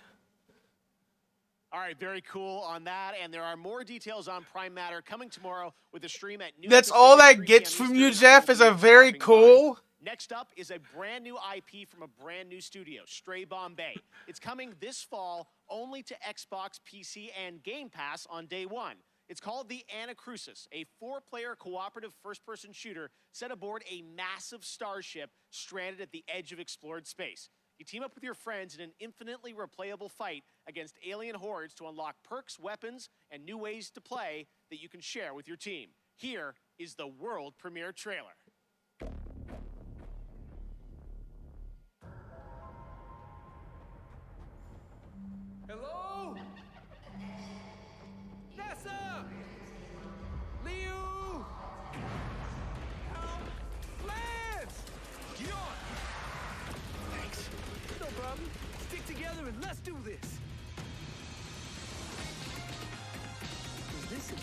All right, very cool on that, and there are more details on Prime Matter coming tomorrow with a stream at noon. That's all that gets from you, Jeff, is a very cool. Next up is a brand new IP from a brand new studio, Stray Bombay. It's coming this fall only to Xbox, PC, and Game Pass on day one. It's called The Anacrusis, a 4-player cooperative first-person shooter set aboard a massive starship stranded at the edge of explored space. You team up with your friends in an infinitely replayable fight against alien hordes to unlock perks, weapons, and new ways to play that you can share with your team. Here is the world premiere trailer. Hello? NASA! Liu! Lance! Get on! Thanks. No problem. Stick together and let's do this.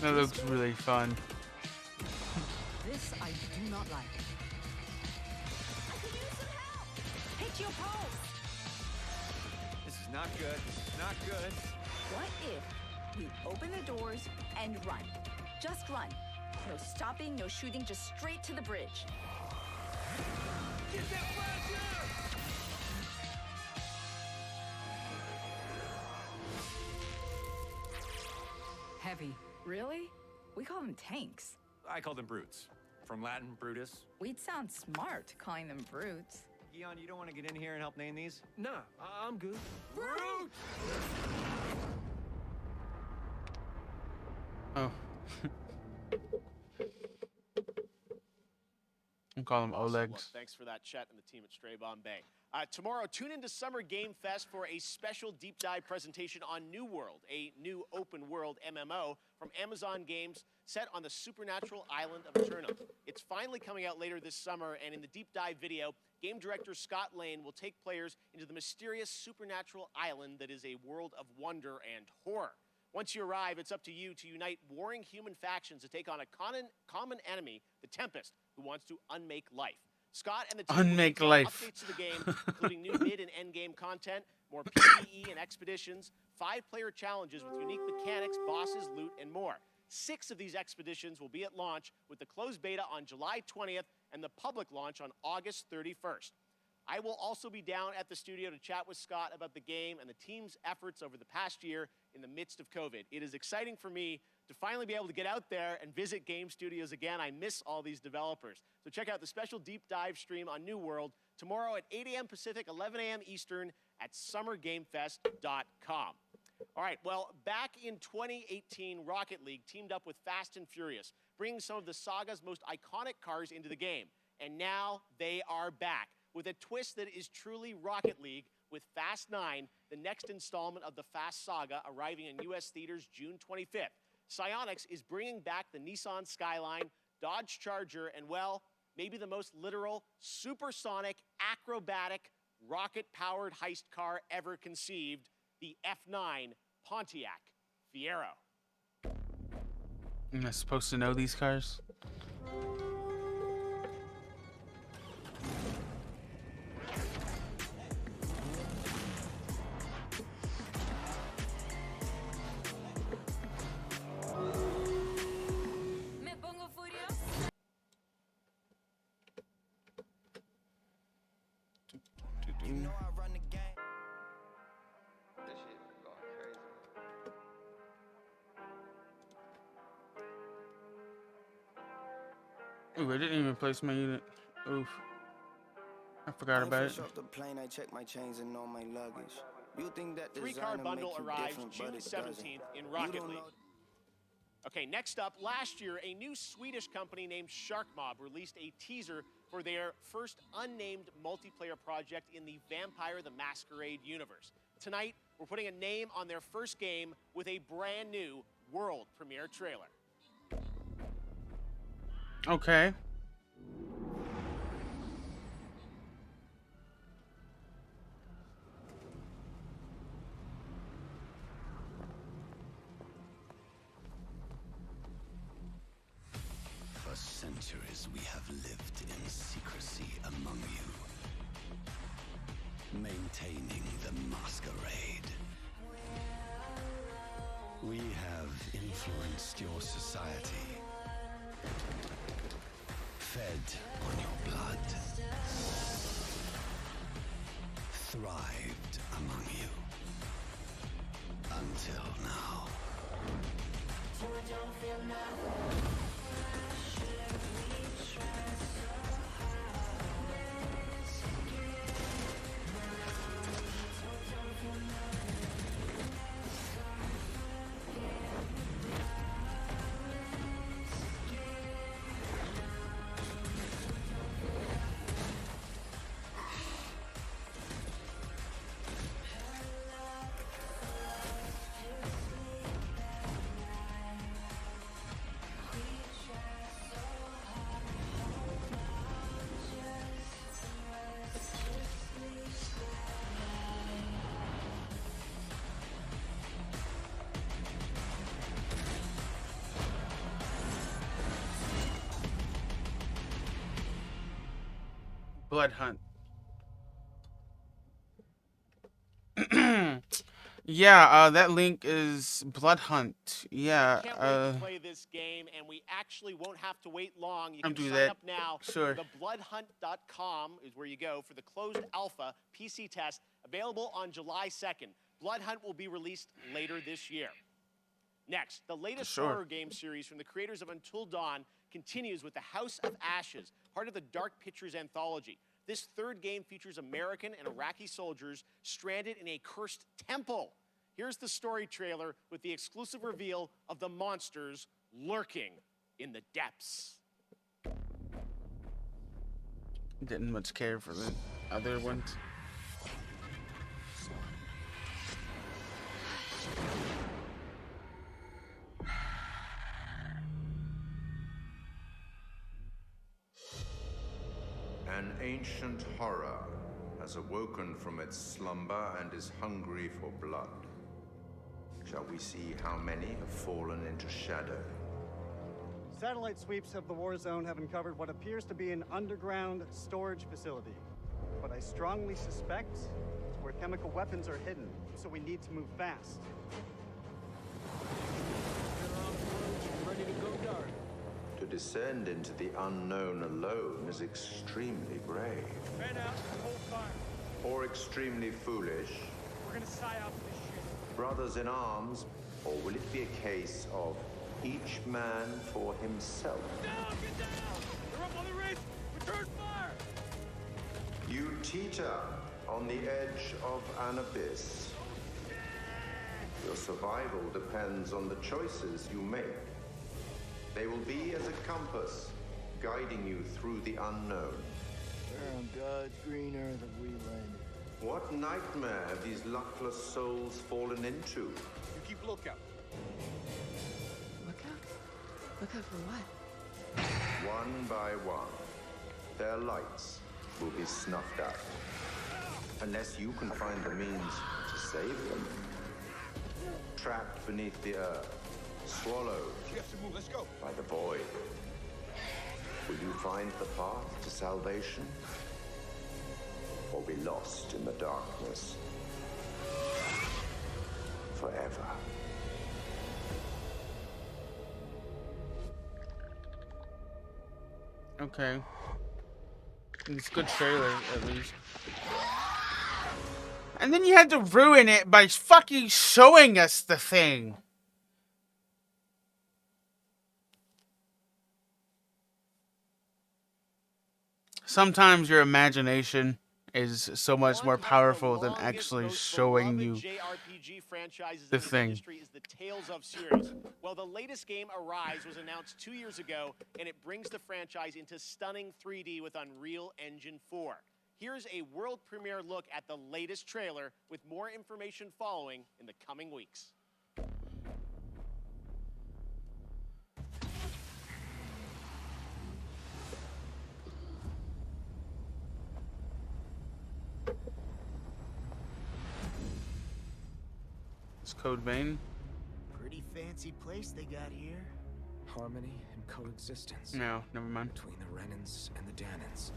That looks really fun. This I do not like. I could use some help! Hit your pulse! This is not good. This is not good. What if we open the doors and run? Just run. No stopping, no shooting, just straight to the bridge. Get that flasher! Heavy. Really? We call them tanks. I call them brutes. From Latin, Brutus. We'd sound smart calling them brutes. Gion, you don't want to get in here and help name these? Nah, I'm good. Brute! Oh. I call them Awesome. Olegs. Look, thanks for that, Chet and the team at Stray Bombay. Tomorrow, tune into Summer Game Fest for a special deep dive presentation on New World, a new open world MMO from Amazon Games set on the supernatural island of Eternum. It's finally coming out later this summer, and in the deep dive video, game director Scott Lane will take players into the mysterious supernatural island that is a world of wonder and horror. Once you arrive, it's up to you to unite warring human factions to take on a common enemy, the Tempest, who wants to unmake life. Scott and the team Unmake will life. updates to the game, including new mid and end game content, more PvE and expeditions, 5-player challenges with unique mechanics, bosses, loot, and more. 6 of these expeditions will be at launch, with the closed beta on July 20th and the public launch on August 31st. I will also be down at the studio to chat with Scott about the game and the team's efforts over the past year in the midst of COVID. It is exciting for me to finally be able to get out there and visit game studios again. I miss all these developers. So check out the special deep dive stream on New World tomorrow at 8 a.m. Pacific, 11 a.m. Eastern at summergamefest.com. All right, well, back in 2018, Rocket League teamed up with Fast and Furious, bringing some of the saga's most iconic cars into the game. And now they are back with a twist that is truly Rocket League with Fast 9, the next installment of the Fast saga, arriving in U.S. theaters June 25th. Psyonix is bringing back the Nissan Skyline, Dodge Charger, and, well, maybe the most literal, supersonic, acrobatic, rocket-powered heist car ever conceived, the F9 Pontiac Fiero. Am I supposed to know these cars? Ooh, I didn't even place my unit. Oof. I forgot about it. Off the plane, I check my chains and all my luggage. You think that Three-car bundle arrives June 17th in Rocket League. Okay, next up, last year, a new Swedish company named Shark Mob released a teaser for their first unnamed multiplayer project in the Vampire the Masquerade universe. Tonight, we're putting a name on their first game with a brand new world premiere trailer. Okay. For centuries we have lived in secrecy among you, maintaining the masquerade. We have influenced your society, fed on your blood, thrived among you, until now. Blood Hunt. Yeah, that link is Blood Hunt. Yeah. Can't wait to play this game, and we actually won't have to wait long. You can do sign that. up now. Sure. TheBloodHunt.com is where you go for the closed alpha PC test, available on July 2nd. Blood Hunt will be released later this year. Next, the latest horror game series from the creators of Until Dawn continues with The House of Ashes, part of the Dark Pictures anthology. This third game features American and Iraqi soldiers stranded in a cursed temple. Here's the story trailer with the exclusive reveal of the monsters lurking in the depths. Didn't much care for the other ones. An ancient horror has awoken from its slumber and is hungry for blood. Shall we see how many have fallen into shadow? Satellite sweeps of the war zone have uncovered what appears to be an underground storage facility. But I strongly suspect it's where chemical weapons are hidden, so we need to move fast. Ready to go dark. To descend into the unknown alone is extremely brave. Fan out and hold fire. Or extremely foolish. We're gonna psy out this shit. Brothers in arms, or will it be a case of each man for himself. Down! Get down! They're up on the ridge! Return fire! You teeter on the edge of an abyss. Your survival depends on the choices you make. They will be as a compass, guiding you through the unknown. Where on God's green earth have we landed? What nightmare have these luckless souls fallen into? You keep lookout. Lookout? Lookout for what? One by one, their lights will be snuffed out. Unless you can find the means to save them. Trapped beneath the earth, swallowed Let's go. by the void. Will you find the path to salvation? Or be lost in the darkness forever? Okay. It's a good trailer, at least. And then you had to ruin it by fucking showing us the thing. Sometimes your imagination is so much more powerful than actually showing you JRPG franchises the in thing. industry is the Tales of series. Well, the latest game, Arise, was announced 2 years ago, and it brings the franchise into stunning 3D with Unreal Engine 4. Here's a world premiere look at the latest trailer, with more information following in the coming weeks. It's Code Vein. Pretty fancy place they got here. Harmony and coexistence. No, never mind. Between the Renans and the Danans.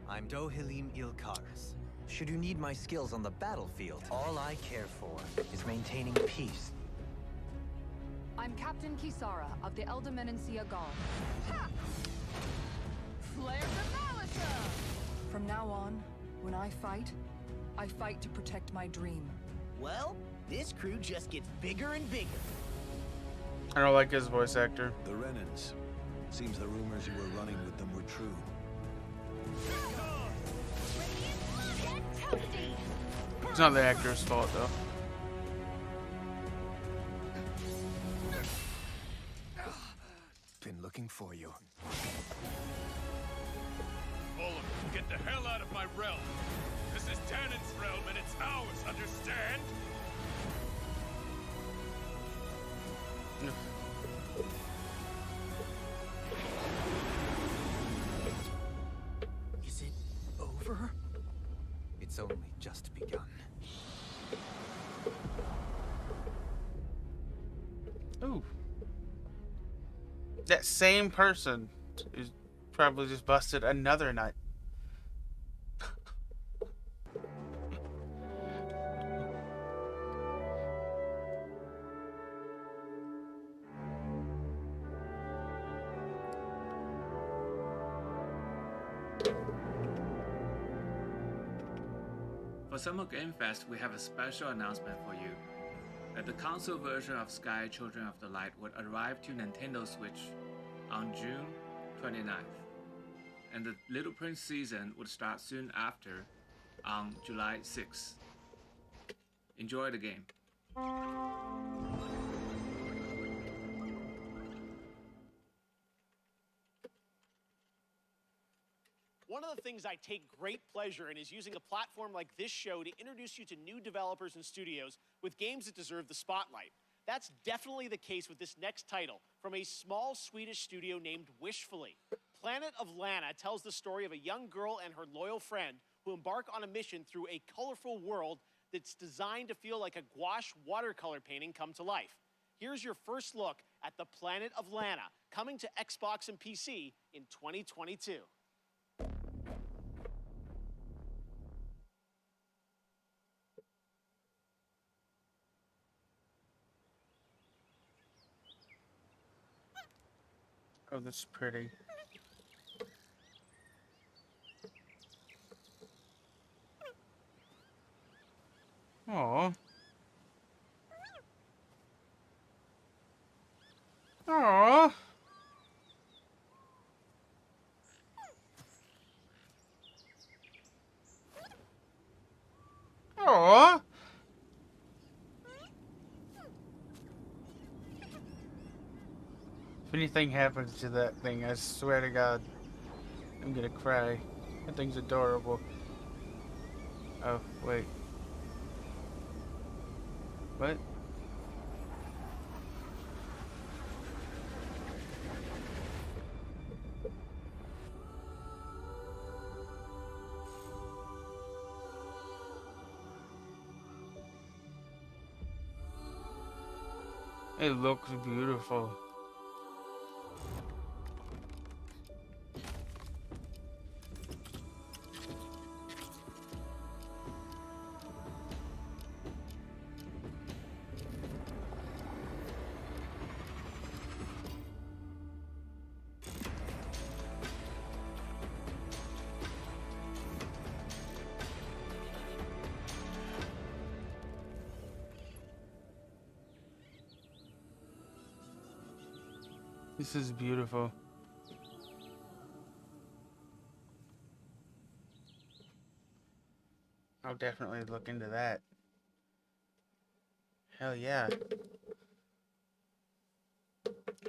I'm Dohilim Ilkaris. Should you need my skills on the battlefield, all I care for is maintaining peace. I'm Captain Kisara of the Eldermenencia Guard. Ha! Flare the Malisa! From now on, when I fight to protect my dream. Well, this crew just gets bigger and bigger. I don't like his voice actor. The Renans. Seems the rumors you were running with them were true. It's not the actor's fault, though. Been looking for you. All of you, get the hell out of my realm. This is Tannin's realm and it's ours, understand? Is it over? It's only just begun. Ooh. That same person is probably just busted another nut. For Summer Game Fest, we have a special announcement for you. That the console version of Sky Children of the Light would arrive to Nintendo Switch on June 29th. And the Little Prince season would start soon after on July 6th. Enjoy the game. One of the things I take great pleasure in is using a platform like this show to introduce you to new developers and studios with games that deserve the spotlight. That's definitely the case with this next title from a small Swedish studio named Wishfully. Planet of Lana tells the story of a young girl and her loyal friend who embark on a mission through a colorful world that's designed to feel like a gouache watercolor painting come to life. Here's your first look at the Planet of Lana, coming to Xbox and PC in 2022. Oh, that's pretty. Aww. anything happens to that thing, I swear to God, I'm gonna cry. That thing's adorable. Oh, wait. What? It looks beautiful. This is beautiful. I'll definitely look into that. Hell yeah.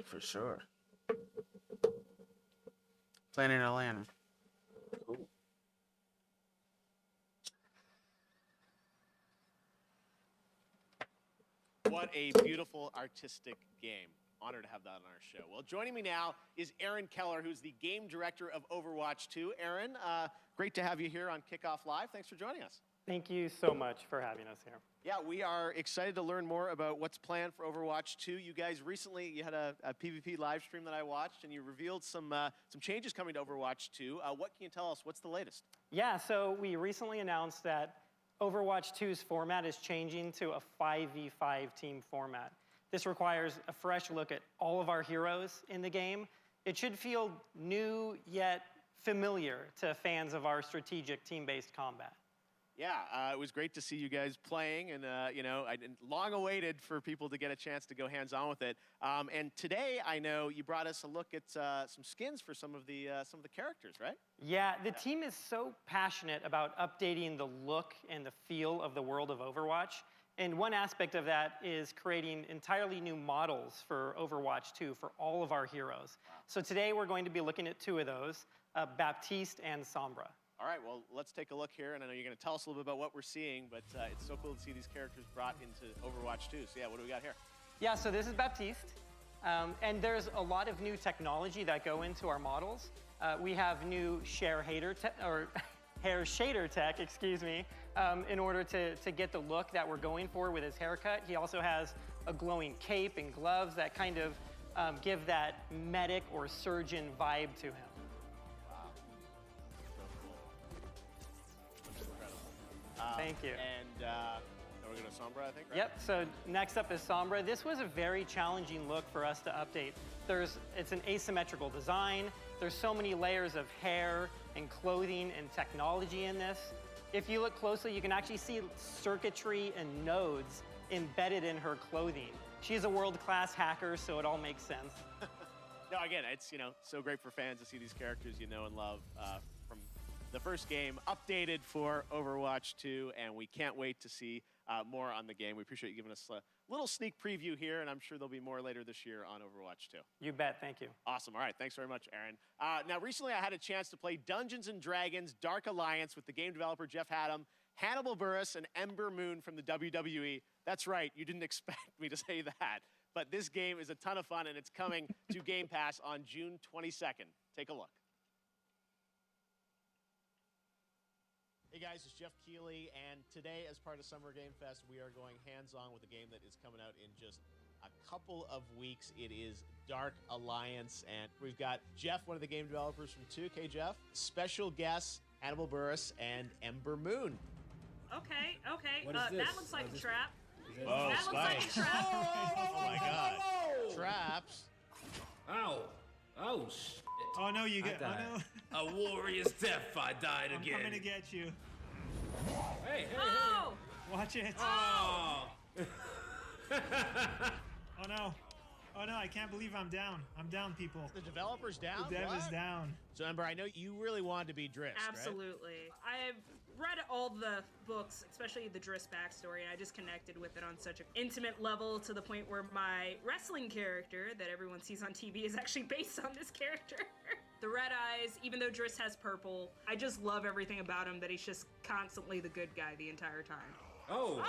For sure. Playing in Atlanta. Cool. What a beautiful artistic game. Honored to have that on our show. Well, joining me now is Aaron Keller, who's the game director of Overwatch 2. Aaron, great to have you here on Kickoff Live. Thanks for joining us. Thank you so much for having us here. Yeah, we are excited to learn more about what's planned for Overwatch 2. You guys recently, you had a PvP live stream that I watched, and you revealed some changes coming to Overwatch 2. What can you tell us? What's the latest? Yeah, so we recently announced that Overwatch 2's format is changing to a 5v5 team format. This requires a fresh look at all of our heroes in the game. It should feel new yet familiar to fans of our strategic team-based combat. Yeah, it was great to see you guys playing, and you know, long awaited for people to get a chance to go hands-on with it. And today, I know you brought us a look at some skins for some of the characters, right? Yeah, the team is so passionate about updating the look and the feel of the world of Overwatch. And one aspect of that is creating entirely new models for Overwatch 2 for all of our heroes. Wow. So today we're going to be looking at two of those, Baptiste and Sombra. All right, well, let's take a look here, and I know you're going to tell us a little bit about what we're seeing, but it's so cool to see these characters brought into Overwatch 2. So yeah, what do we got here? Yeah, so this is Baptiste, and there's a lot of new technology that go into our models. We have new hair shader tech, excuse me, in order to get the look that we're going for with his haircut. He also has a glowing cape and gloves that kind of give that medic or surgeon vibe to him. Thank you. And then we're going to Sombra, I think, right? Yep, so next up is Sombra. This was a very challenging look for us to update. It's an asymmetrical design. There's so many layers of hair and clothing and technology in this. If you look closely, you can actually see circuitry and nodes embedded in her clothing. She's a world-class hacker, so it all makes sense. No, again, it's, you know, so great for fans to see these characters you know and love from the first game updated for Overwatch 2, and we can't wait to see more on the game. We appreciate you giving us a little sneak preview here, and I'm sure there'll be more later this year on Overwatch 2. You bet. Thank you. Awesome. All right. Thanks very much, Aaron. Now, recently I had a chance to play Dungeons & Dragons Dark Alliance with the game developer Jeff Haddam, Hannibal Buress, and Ember Moon from the WWE. That's right. You didn't expect me to say that. But this game is a ton of fun, and it's coming to Game Pass on June 22nd. Take a look. Hey guys, it's Jeff Keighley, and today as part of Summer Game Fest, we are going hands-on with a game that is coming out in just a couple of weeks. It is Dark Alliance, and we've got Jeff, one of the game developers from 2K, Jeff, special guests, Hannibal Buress, and Ember Moon. Okay. What is this? That looks like a trap. Oh, that looks like a trap. Oh my God. Traps. Ow. Oh, shit. Oh no, you get. Oh no. A warrior's death. I died I'm again. coming to get you. Hey. Oh! Watch it. Oh. Oh no. Oh no, I can't believe I'm down. I'm down, people. The developer's down? The dev is What? down. So, Ember, I know you really wanted to be Driss, right? Absolutely. I've read all the books, especially the Driss backstory, and I just connected with it on such an intimate level to the point where my wrestling character that everyone sees on TV is actually based on this character. The red eyes, even though Driss has purple, I just love everything about him, that he's just constantly the good guy the entire time. Oh,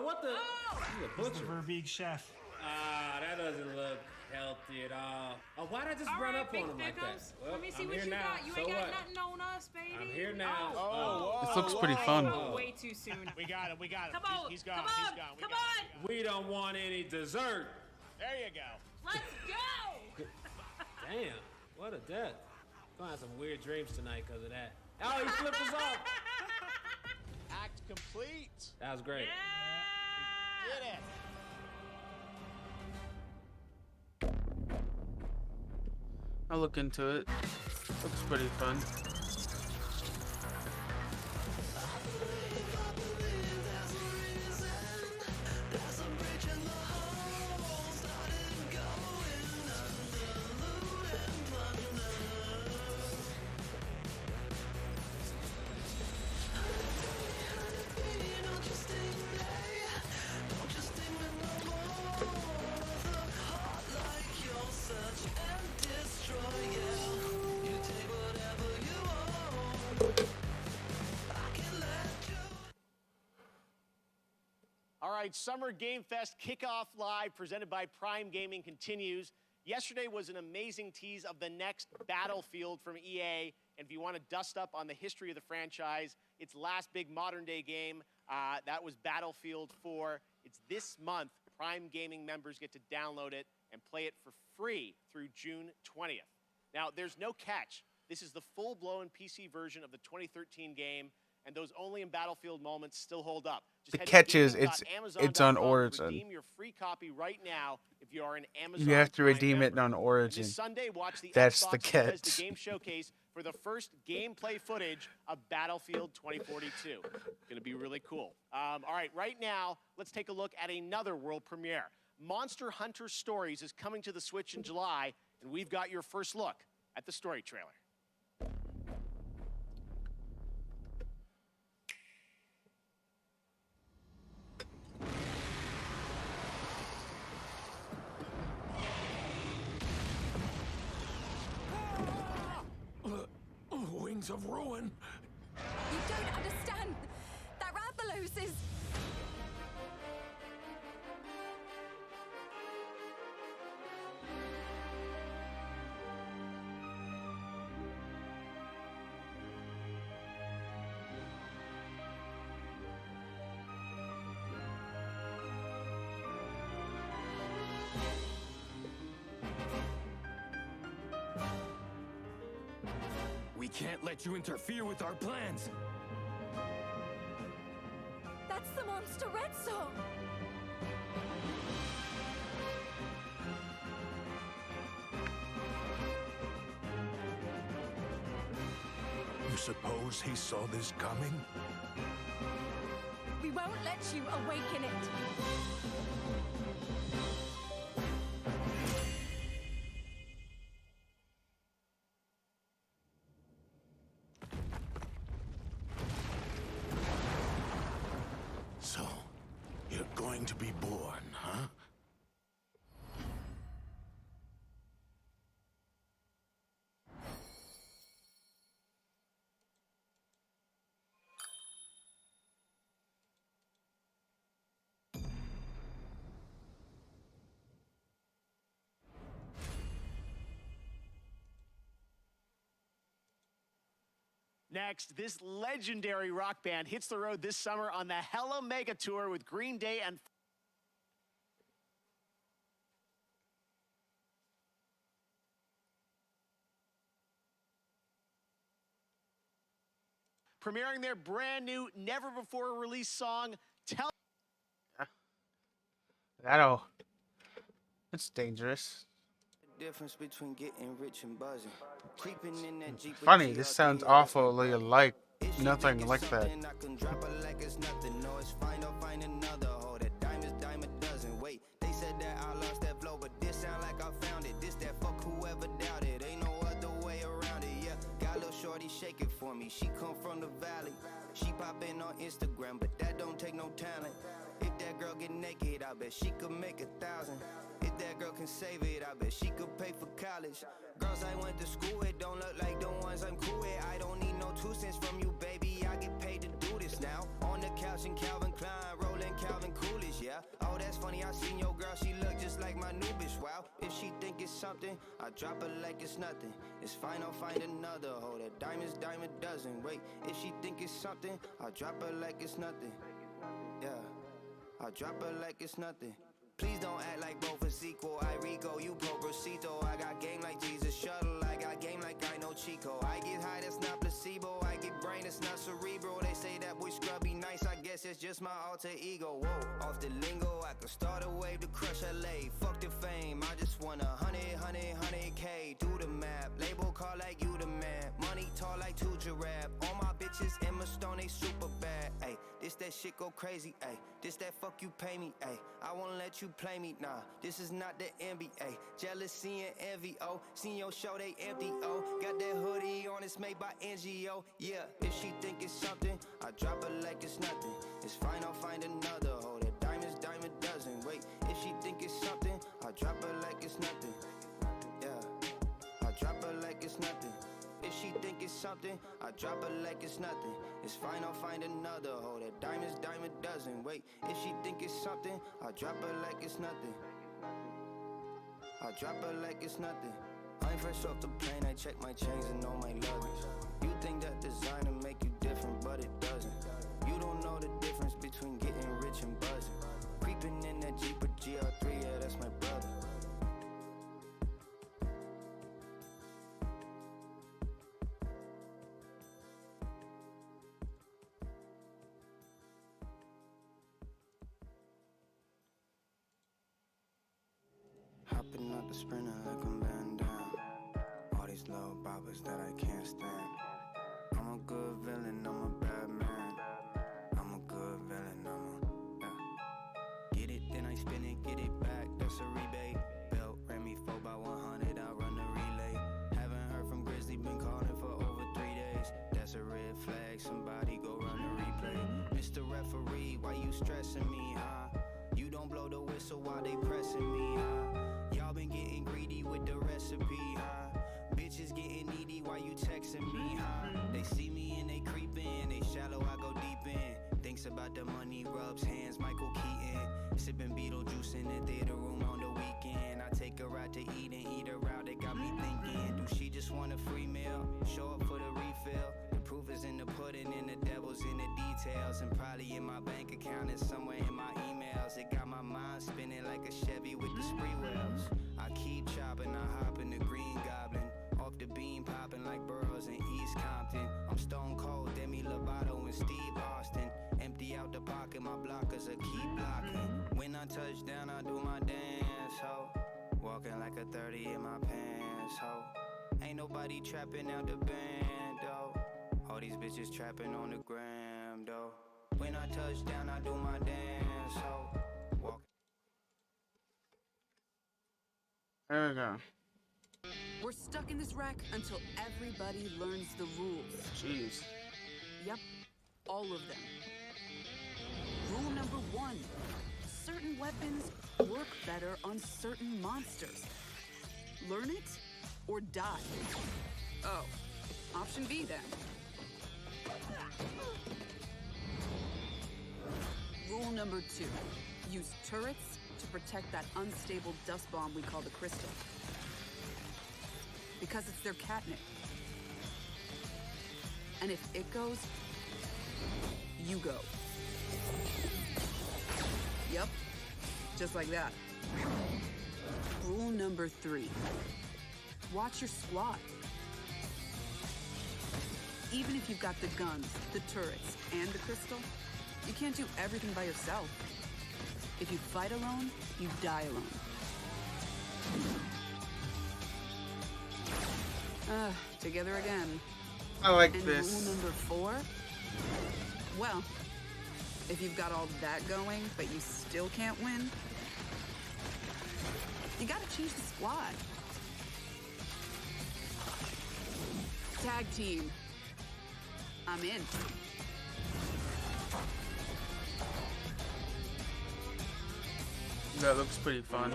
what the? He's a He's the butcher. Verbeek chef. Ah, that doesn't look healthy at all. Oh, why'd I just All run right, up Big on him like that? Thickums, Well, let me see I'm what here you now. got. You So ain't got what? nothing on us, baby. I'm here now. This looks pretty fun. Way too soon. We got him. Come on, He's gone. come He's on, gone. come on. We don't want any dessert. There you go. Let's go. Damn, what a death. Gonna have some weird dreams tonight because of that. Oh, he flipped us off. Act complete. That was great. Did it. I'll look into it. Looks pretty fun. All right, Summer Game Fest Kickoff Live presented by Prime Gaming continues. Yesterday was an amazing tease of the next Battlefield from EA. And if you want to dust up on the history of the franchise, its last big modern day game, that was Battlefield 4. It's this month. Prime Gaming members get to download it and play it for free through June 20th. Now, there's no catch. This is the full-blown PC version of the 2013 game, and those only in Battlefield moments still hold up. The catch is it's on Origin. Redeem your free copy right now if you are an Amazon. You have to Prime redeem it member. on Origin. This Sunday, watch the That's Xbox the Bethesda catch. Game Showcase for the first gameplay footage of Battlefield 2042. Going to be really cool. All right, right now, let's take a look at another world premiere. Monster Hunter Stories is coming to the Switch in July, and we've got your first look at the story trailer. Wings of ruin. You don't understand. That Rathalos is... We can't let you interfere with our plans. That's the monster Red Song. You suppose he saw this coming? We won't let you awaken it. So, you're going to be born, huh? Next, this legendary rock band hits the road this summer on the Hella Mega Tour with Green Day and premiering their brand new, never before released song, Tell. It's dangerous. Difference between getting rich and buzzing. Creeping in that Jeep. Funny, this sounds awfully like nothing like that. I can drop it like it's nothing. No, it's fine, I'll find another hoe. That dime is dime a dozen. Wait, they said that I lost that flow, but this sound like it for me. She come from the valley. She poppin' on Instagram, but that don't take no talent. If that girl get naked, I bet she could make 1,000. If that girl can save it, I bet she could pay for college. Girls I went to school with don't look like the ones I'm cool with. I don't need no 2 cents from you, baby. I get paid to do this now. On the couch in Calvin Klein, rolling Calvin Coolidge, yeah. Oh, that's funny, I seen your girl, she look just like my new bitch. Wow, if she think it's something, I drop her like it's nothing. It's fine, I'll find another. Hold that diamonds, dime a dozen. Wait, if she think it's something, I'll drop her like it's nothing. Yeah, I'll drop her like it's nothing. Please don't act like both is equal. I Rico, you Pobrecito. I got game like Jesus Shuttle. I got game like I know Chico. I get high, that's not placebo. I get brain, that's not cerebral. They say that boy scrubby nice. I guess it's just my alter ego. Whoa, off the lingo, I could start a wave to crush LA. Fuck the fame, I just want 100K. Do the map, label call like you the man. Money tall like 2 giraffe. All my bitches Emma Stone, they super bad. Ayy, this that shit go crazy. Ayy, this that fuck you pay me. Ayy, I won't let you play me, nah. This is not the NBA. Jealousy and envy, oh. Seen your show, they empty, oh. Got that hoodie on, it's made by NGO. Yeah, if she think it's something, I drop her like it's nothing. It's fine, I'll find another. Hold that diamonds, dime a dozen. Wait, if she think it's something, I drop her like it's nothing. Yeah, I drop her like it's nothing. If she think it's something, I drop her like it's nothing. It's fine, I'll find another. Hold that diamonds, dime a dozen. Wait, if she think it's something, I drop her like it's nothing. I drop her like it's nothing. I'm fresh off the plane, I check my chains and all my luggage. You think that designer make you different, but it doesn't. You don't know the difference between getting rich and buzzing. Creeping in that Jeep or GR3, yeah, that's my brother. Hopping out the Sprinter like I'm bent down. All these little boppers that I can't stand. I'm a good villain, I'm a bad man. I'm a good villain, yeah. Get it, then I spin it, get it back, that's a rebate. Belt ran me 4x100, I run the relay. Haven't heard from Grizzly, been calling for over 3 days. That's a red flag, somebody go run the replay. Mr. Referee, why you stressing me, huh? You don't blow the whistle while they pressing me, huh? Y'all been getting greedy with the recipe, huh? Bitches getting needy while you texting me, huh? They see me and they creepin', they shallow, I go deep in. Thinks about the money, rubs hands, Michael Keaton. Sippin' Beetlejuice in the theater room on the weekend. I take her out to eat and eat her out, it got me thinking. Do she just want a free meal? Show up for the refill? The proof is in the pudding and the devil's in the details. And probably in my bank account and somewhere in my emails. It got my mind spinning like a Chevy with the spree wheels. I keep chopping, I hop in the Green Goblin. Off the beam popping like Burroughs in East Compton. I'm stone cold, Demi Lovato and Steve Austin. Empty out the pocket, my blockers are keep blocking. When I touch down, I do my dance, ho. Walking like a 30 in my pants, ho. Ain't nobody trapping out the band, though. All these bitches trapping on the gram, though. When I touch down, I do my dance, ho. Walk. There we go. We're stuck in this wreck until everybody learns the rules. Jeez. Yep, all of them. Rule number 1. Certain weapons work better on certain monsters. Learn it or die. Oh, option B then. Rule number 2. Use turrets to protect that unstable dust bomb we call the crystal. Because it's their catnip. And if it goes, you go. Yep, just like that. Rule number 3. Watch your squad. Even if you've got the guns, the turrets, and the crystal, you can't do everything by yourself. If you fight alone, you die alone. Together again. I like and this. Rule number 4? Well, if you've got all that going, but you still can't win, you gotta change the squad. Tag team. I'm in. That looks pretty fun.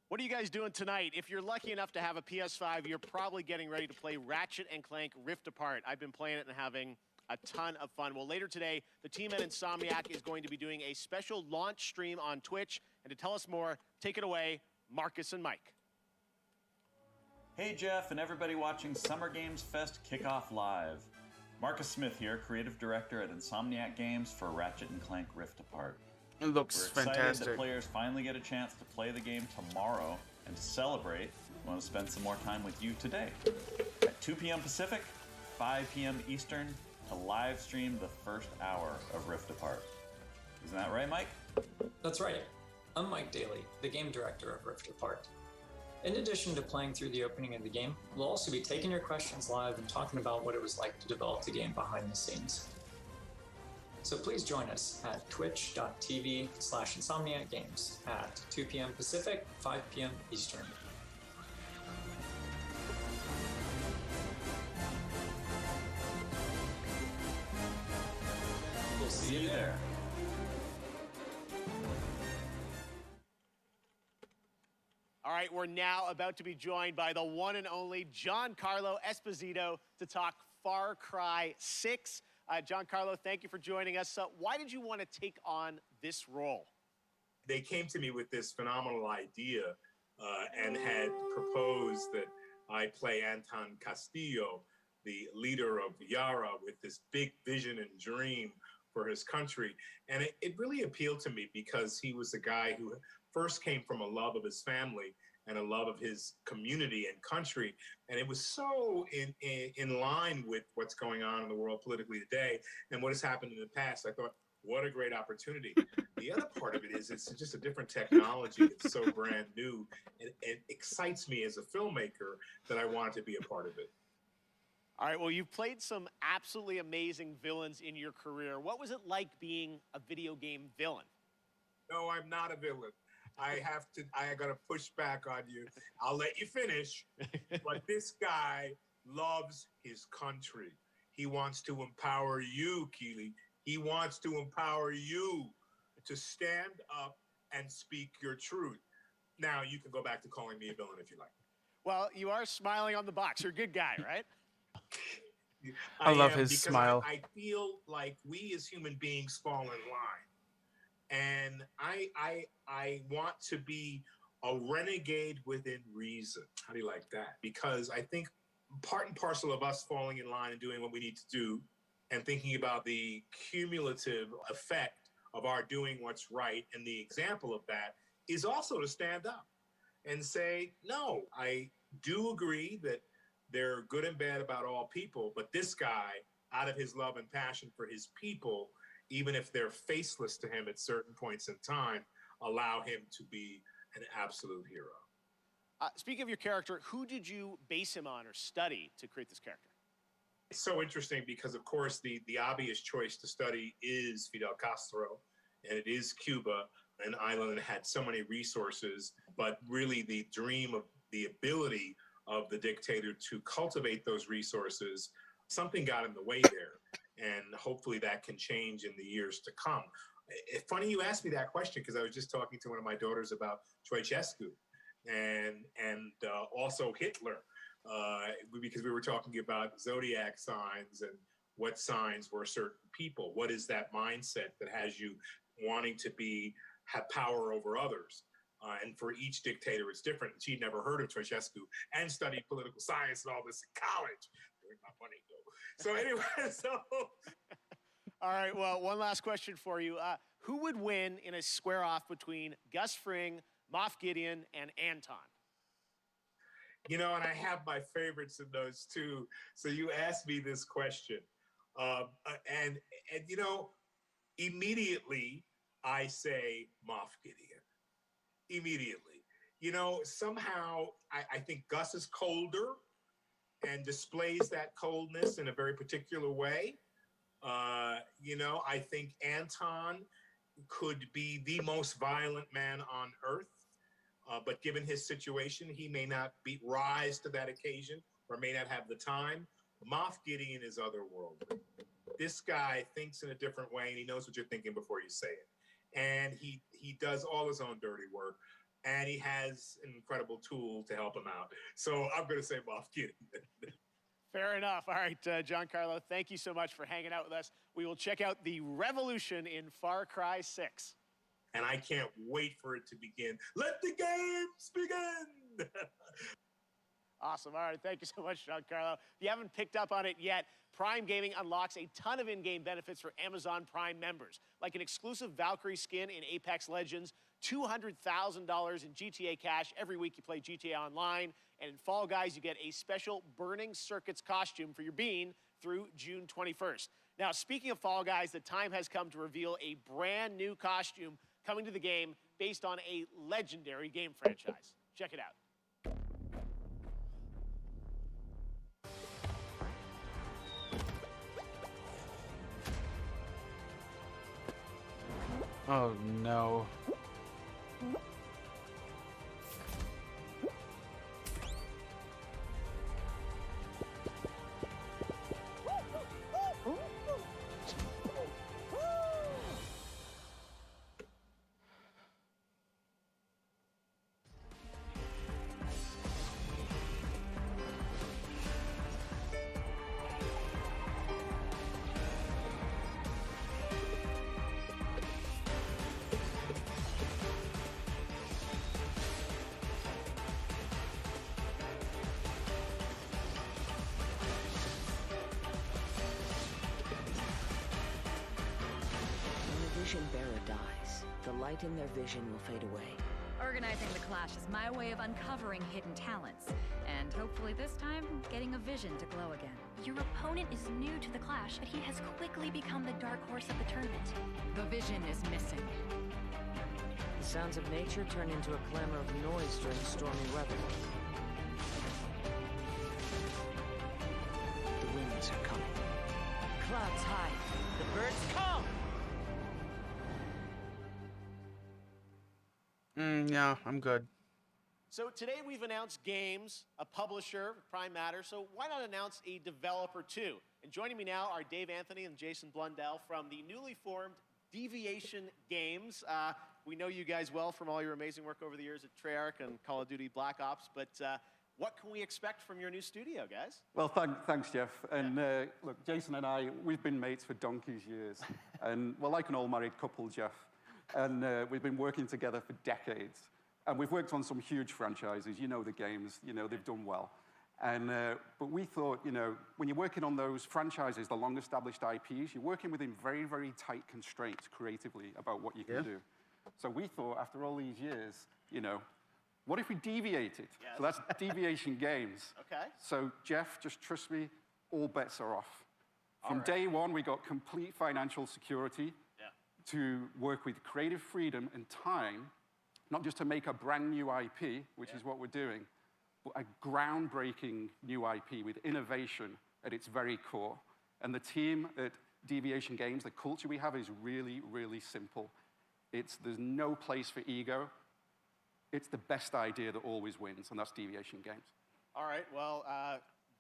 What are you guys doing tonight? If you're lucky enough to have a PS5, you're probably getting ready to play Ratchet & Clank Rift Apart. I've been playing it and having a ton of fun. Well, later today, the team at Insomniac is going to be doing a special launch stream on Twitch. And to tell us more, take it away, Marcus and Mike. Hey Jeff and everybody watching Summer Games Fest Kickoff Live. Marcus Smith here, Creative Director at Insomniac Games for Ratchet & Clank Rift Apart. It looks We're excited fantastic. that players finally get a chance to play the game tomorrow, and to celebrate, we want to spend some more time with you today. At 2 p.m. Pacific, 5 p.m. Eastern, to live stream the first hour of Rift Apart. Isn't that right, Mike? That's right. I'm Mike Daly, the game director of Rift Apart. In addition to playing through the opening of the game, we'll also be taking your questions live and talking about what it was like to develop the game behind the scenes. So please join us at twitch.tv/InsomniacGames at 2 p.m. Pacific, 5 p.m. Eastern. We'll see you there. All right, we're now about to be joined by the one and only Giancarlo Esposito to talk Far Cry 6. Giancarlo, thank you for joining us. Why did you want to take on this role? They came to me with this phenomenal idea and had proposed that I play Anton Castillo, the leader of Yara, with this big vision and dream for his country. And it really appealed to me because he was a guy who first came from a love of his family and a love of his community and country. And it was so in line with what's going on in the world politically today and what has happened in the past. I thought, what a great opportunity. The other part of it is it's just a different technology. It's so brand new. And it excites me as a filmmaker that I wanted to be a part of it. All right, well, you've played some absolutely amazing villains in your career. What was it like being a video game villain? No, I'm not a villain. I got to push back on you. I'll let you finish. But this guy loves his country. He wants to empower you, Keely. He wants to empower you to stand up and speak your truth. Now, you can go back to calling me a villain if you like. Well, you are smiling on the box. You're a good guy, right? I love his because smile. I feel like we as human beings fall in line. And I want to be a renegade within reason. How do you like that? Because I think part and parcel of us falling in line and doing what we need to do and thinking about the cumulative effect of our doing what's right and the example of that is also to stand up and say, no, I do agree that they're good and bad about all people, but this guy, out of his love and passion for his people, even if they're faceless to him at certain points in time, allow him to be an absolute hero. Speaking of your character, who did you base him on or study to create this character? It's so interesting because, of course, the obvious choice to study is Fidel Castro, and it is Cuba, an island that had so many resources, but really the dream of the ability of the dictator to cultivate those resources, something got in the way there. And hopefully that can change in the years to come. It's funny you asked me that question because I was just talking to one of my daughters about PlagueJesterSky and also Hitler, because we were talking about zodiac signs and what signs were certain people. What is that mindset that has you wanting to have power over others? And for each dictator, it's different. She'd never heard of PlagueJesterSky and studied political science and all this in college. During my money, though. So anyway, All right, well, one last question for you. Who would win in a square-off between Gus Fring, Moff Gideon, and Anton? You know, and I have my favorites in those two. So you asked me this question. And you know, immediately I say Moff Gideon. Immediately. You know, somehow I think Gus is colder and displays that coldness in a very particular way. You know, I think Anton could be the most violent man on earth, but given his situation, he may not rise to that occasion or may not have the time. Moff Gideon is otherworldly. This guy thinks in a different way, and he knows what you're thinking before you say it. And he does all his own dirty work, and he has an incredible tool to help him out. So I'm going to say Moff Gideon. Fair enough. All right, Giancarlo, thank you so much for hanging out with us. We will check out the revolution in Far Cry 6. And I can't wait for it to begin. Let the games begin! Awesome. All right, thank you so much, Giancarlo. If you haven't picked up on it yet, Prime Gaming unlocks a ton of in-game benefits for Amazon Prime members, like an exclusive Valkyrie skin in Apex Legends, $200,000 in GTA cash every week you play GTA Online, and in Fall Guys, you get a special Burning Circuits costume for your bean through June 21st. Now, speaking of Fall Guys, the time has come to reveal a brand new costume coming to the game based on a legendary game franchise. Check it out. Oh no. Vision bearer dies, the light in their vision will fade away. Organizing the clash is my way of uncovering hidden talents, and hopefully this time, getting a vision to glow again. Your opponent is new to the clash, but he has quickly become the dark horse of the tournament. The vision is missing. The sounds of nature turn into a clamor of noise during stormy weather. The winds are coming. Clouds high. The birds come! Yeah, I'm good. So today we've announced games, a publisher, Prime Matter, so why not announce a developer too? And joining me now are Dave Anthony and Jason Blundell from the newly formed Deviation Games. We know you guys well from all your amazing work over the years at Treyarch and Call of Duty Black Ops, but what can we expect from your new studio, guys? Well, thanks, Jeff. And look, Jason and I, we've been mates for donkey's years. And we're like an all-married couple, Jeff. And we've been working together for decades. And we've worked on some huge franchises. You know the games. You know, they've done well. And but we thought, you know, when you're working on those franchises, the long-established IPs, you're working within very, very tight constraints creatively about what you can do. So we thought, after all these years, you know, what if we deviated? Yes. So that's Deviation Games. Okay. So Jeff, just trust me, all bets are off. From right. day one, we got complete financial security to work with creative freedom and time, not just to make a brand new IP, which is what we're doing, but a groundbreaking new IP with innovation at its very core. And the team at Deviation Games, the culture we have is really, really simple. There's no place for ego. It's the best idea that always wins, and that's Deviation Games. All right, well,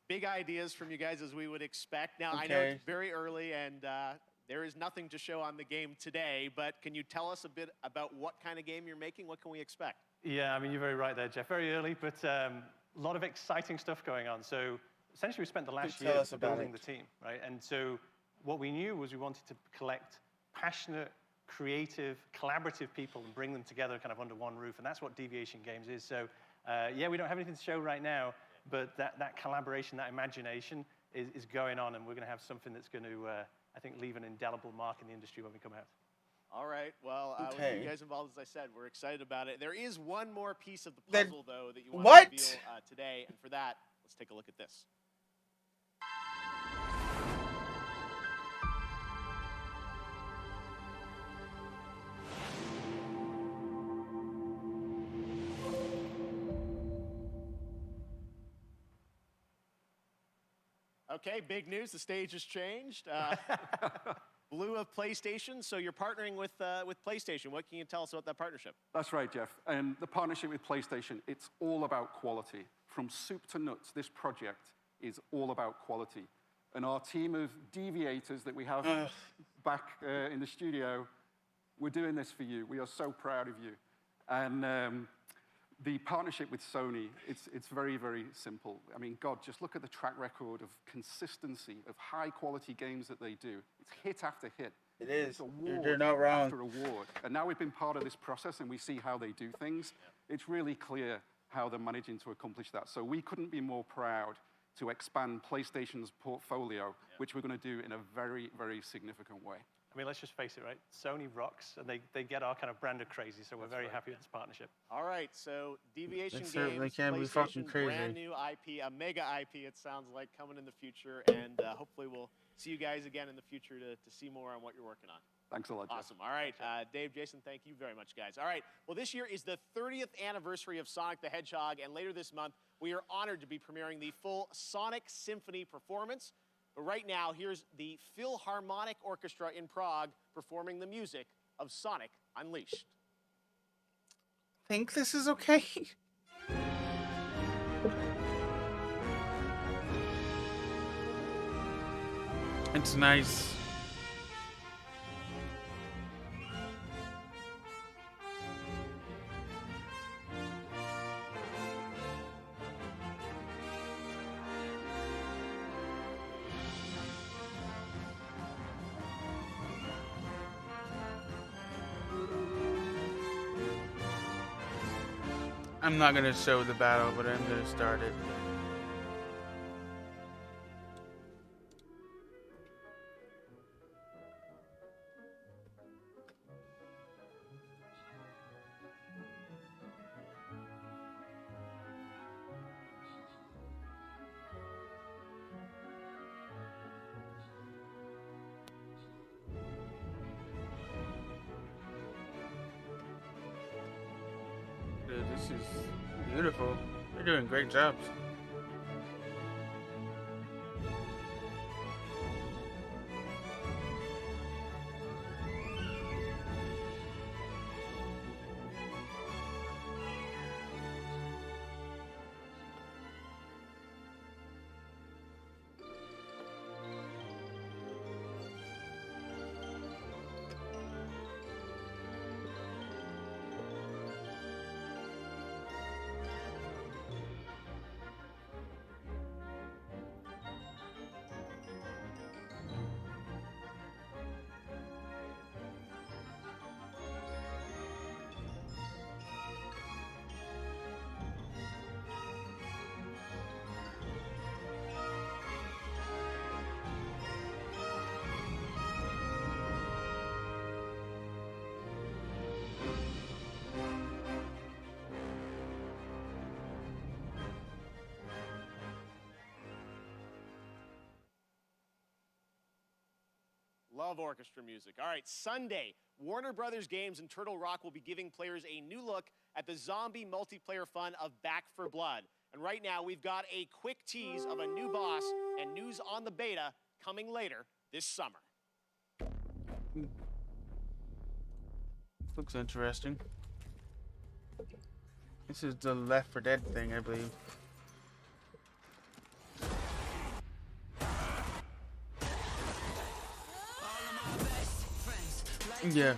big ideas from you guys as we would expect. Now, I know Okay. it's very early and there is nothing to show on the game today, but can you tell us a bit about what kind of game you're making? What can we expect? Yeah, I mean, you're very right there, Jeff. Very early, but a lot of exciting stuff going on. So essentially, we spent the last Tell year us about building it. the team, right? And so what we knew was we wanted to collect passionate, creative, collaborative people and bring them together kind of under one roof, and that's what Deviation Games is. So yeah, we don't have anything to show right now, but that collaboration, that imagination is going on, and we're going to have something that's going to, I think, leave an indelible mark in the industry when we come out. All right, well, Okay. with you guys involved, as I said, we're excited about it. There is one more piece of the Then- puzzle, though, that you want What? to reveal today, and for that, let's take a look at this. Okay, big news. The stage has changed. Blue of PlayStation. So you're partnering with PlayStation. What can you tell us about that partnership? That's right, Jeff. And the partnership with PlayStation, it's all about quality. From soup to nuts, this project is all about quality. And our team of deviators that we have back in the studio, we're doing this for you. We are so proud of you. And the partnership with Sony, it's very, very simple. I mean, God, just look at the track record of consistency, of high-quality games that they do. It's hit after hit. It is. It's award You're not wrong. after award. And now we've been part of this process, and we see how they do things. It's really clear how they're managing to accomplish that. So we couldn't be more proud to expand PlayStation's portfolio, which we're going to do in a very, very significant way. I mean, let's just face it, right? Sony rocks, and they get our kind of brand of crazy, so we're very happy with this partnership. All right, so Deviation They certainly Games, can be fucking PlayStation, crazy. brand new IP, a mega IP, it sounds like, coming in the future, and hopefully we'll see you guys again in the future to see more on what you're working on. Thanks a lot, Jeff. Awesome. All right, Dave, Jason, thank you very much, guys. All right, well, this year is the 30th anniversary of Sonic the Hedgehog, and later this month, we are honored to be premiering the full Sonic Symphony performance. But right now, here's the Philharmonic Orchestra in Prague performing the music of Sonic Unleashed. Think this is okay? It's nice. I'm not gonna show the battle, but I'm gonna start it. Dude, this is beautiful. They're doing great jobs. Love orchestra music. All right, Sunday, Warner Brothers Games and Turtle Rock will be giving players a new look at the zombie multiplayer fun of Back 4 Blood. And right now, we've got a quick tease of a new boss and news on the beta coming later this summer. Looks interesting. This is the Left 4 Dead thing, I believe. Yeah.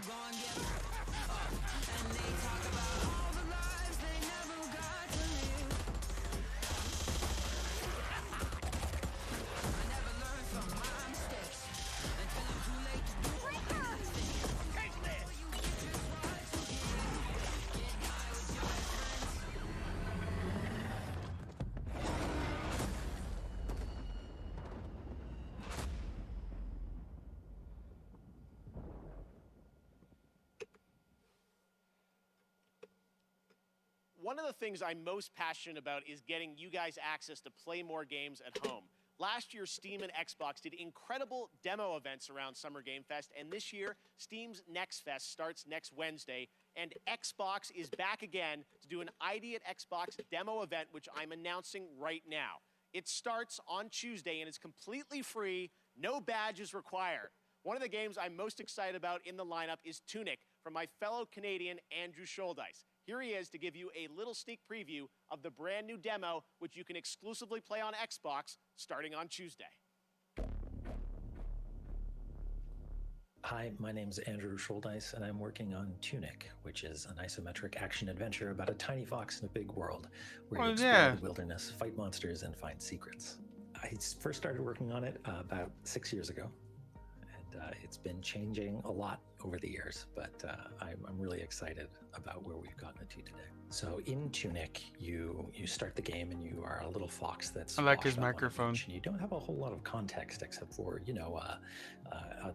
One of the things I'm most passionate about is getting you guys access to play more games at home. Last year, Steam and Xbox did incredible demo events around Summer Game Fest, and this year, Steam's Next Fest starts next Wednesday, and Xbox is back again to do an ID at Xbox demo event, which I'm announcing right now. It starts on Tuesday, and it's completely free, no badges required. One of the games I'm most excited about in the lineup is Tunic, from my fellow Canadian Andrew Scholdice. Here he is to give you a little sneak preview of the brand new demo, which you can exclusively play on Xbox starting on Tuesday. Hi, my name is Andrew Scholdice, and I'm working on Tunic, which is an isometric action-adventure about a tiny fox in a big world where you explore the wilderness, fight monsters, and find secrets. I first started working on it about 6 years ago, and it's been changing a lot over the years, but I'm really excited about where we've gotten it to today. So in Tunic, you start the game and you are a little fox that's I like his washed up on a microphone. beach, and you don't have a whole lot of context except for, you know, a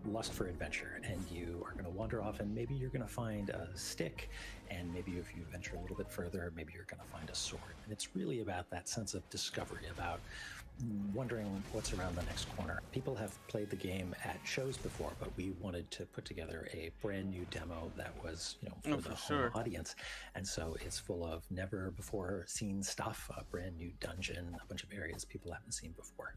lust for adventure, and you are going to wander off, and maybe you're going to find a stick, and maybe if you venture a little bit further, maybe you're going to find a sword. And it's really about that sense of discovery, about wondering what's around the next corner. People have played the game at shows before, but we wanted to put together a brand new demo that was, you know, for the home audience. And so it's full of never before seen stuff, a brand new dungeon, a bunch of areas people haven't seen before.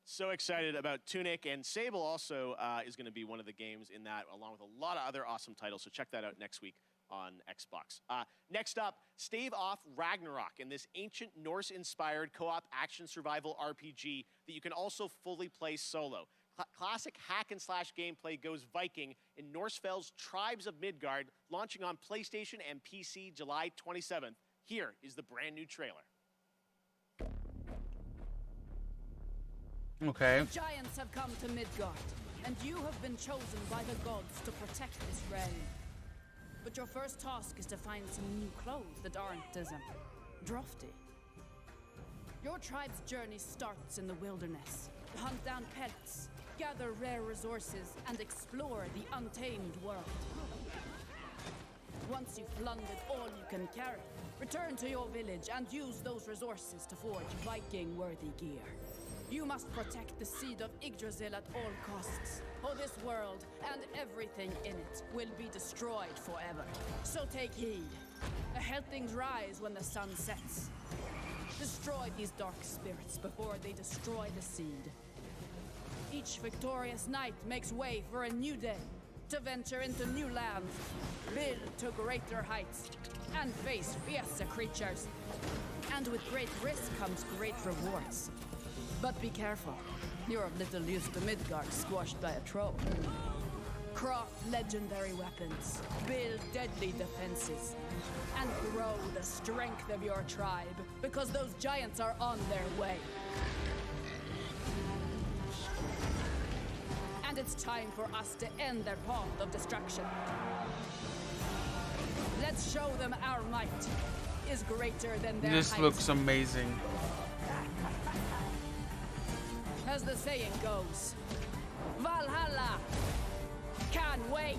So excited about Tunic, and Sable also is going to be one of the games in that, along with a lot of other awesome titles. So check that out next week on Xbox. Next up, stave off Ragnarok, in this ancient Norse-inspired co-op action survival RPG that you can also fully play solo. Classic hack-and-slash gameplay goes Viking in Norsefell's Tribes of Midgard, launching on PlayStation and PC July 27th. Here is the brand new trailer. Okay. The giants have come to Midgard, and you have been chosen by the gods to protect this realm. But your first task is to find some new clothes that aren't as drafty. Your tribe's journey starts in the wilderness. Hunt down pets, gather rare resources, and explore the untamed world. Once you've plundered all you can carry, return to your village and use those resources to forge Viking-worthy gear. You must protect the seed of Yggdrasil at all costs, or this world and everything in it will be destroyed forever. So take heed. Ahead things rise when the sun sets. Destroy these dark spirits before they destroy the seed. Each victorious knight makes way for a new day, to venture into new lands, build to greater heights, and face fiercer creatures. And with great risk comes great rewards. But be careful. You're of little use to Midgard, squashed by a troll. Craft legendary weapons, build deadly defenses, and grow the strength of your tribe, because those giants are on their way. And it's time for us to end their path of destruction. Let's show them our might is greater than their This height. looks amazing. As the saying goes, Valhalla! Can't wait!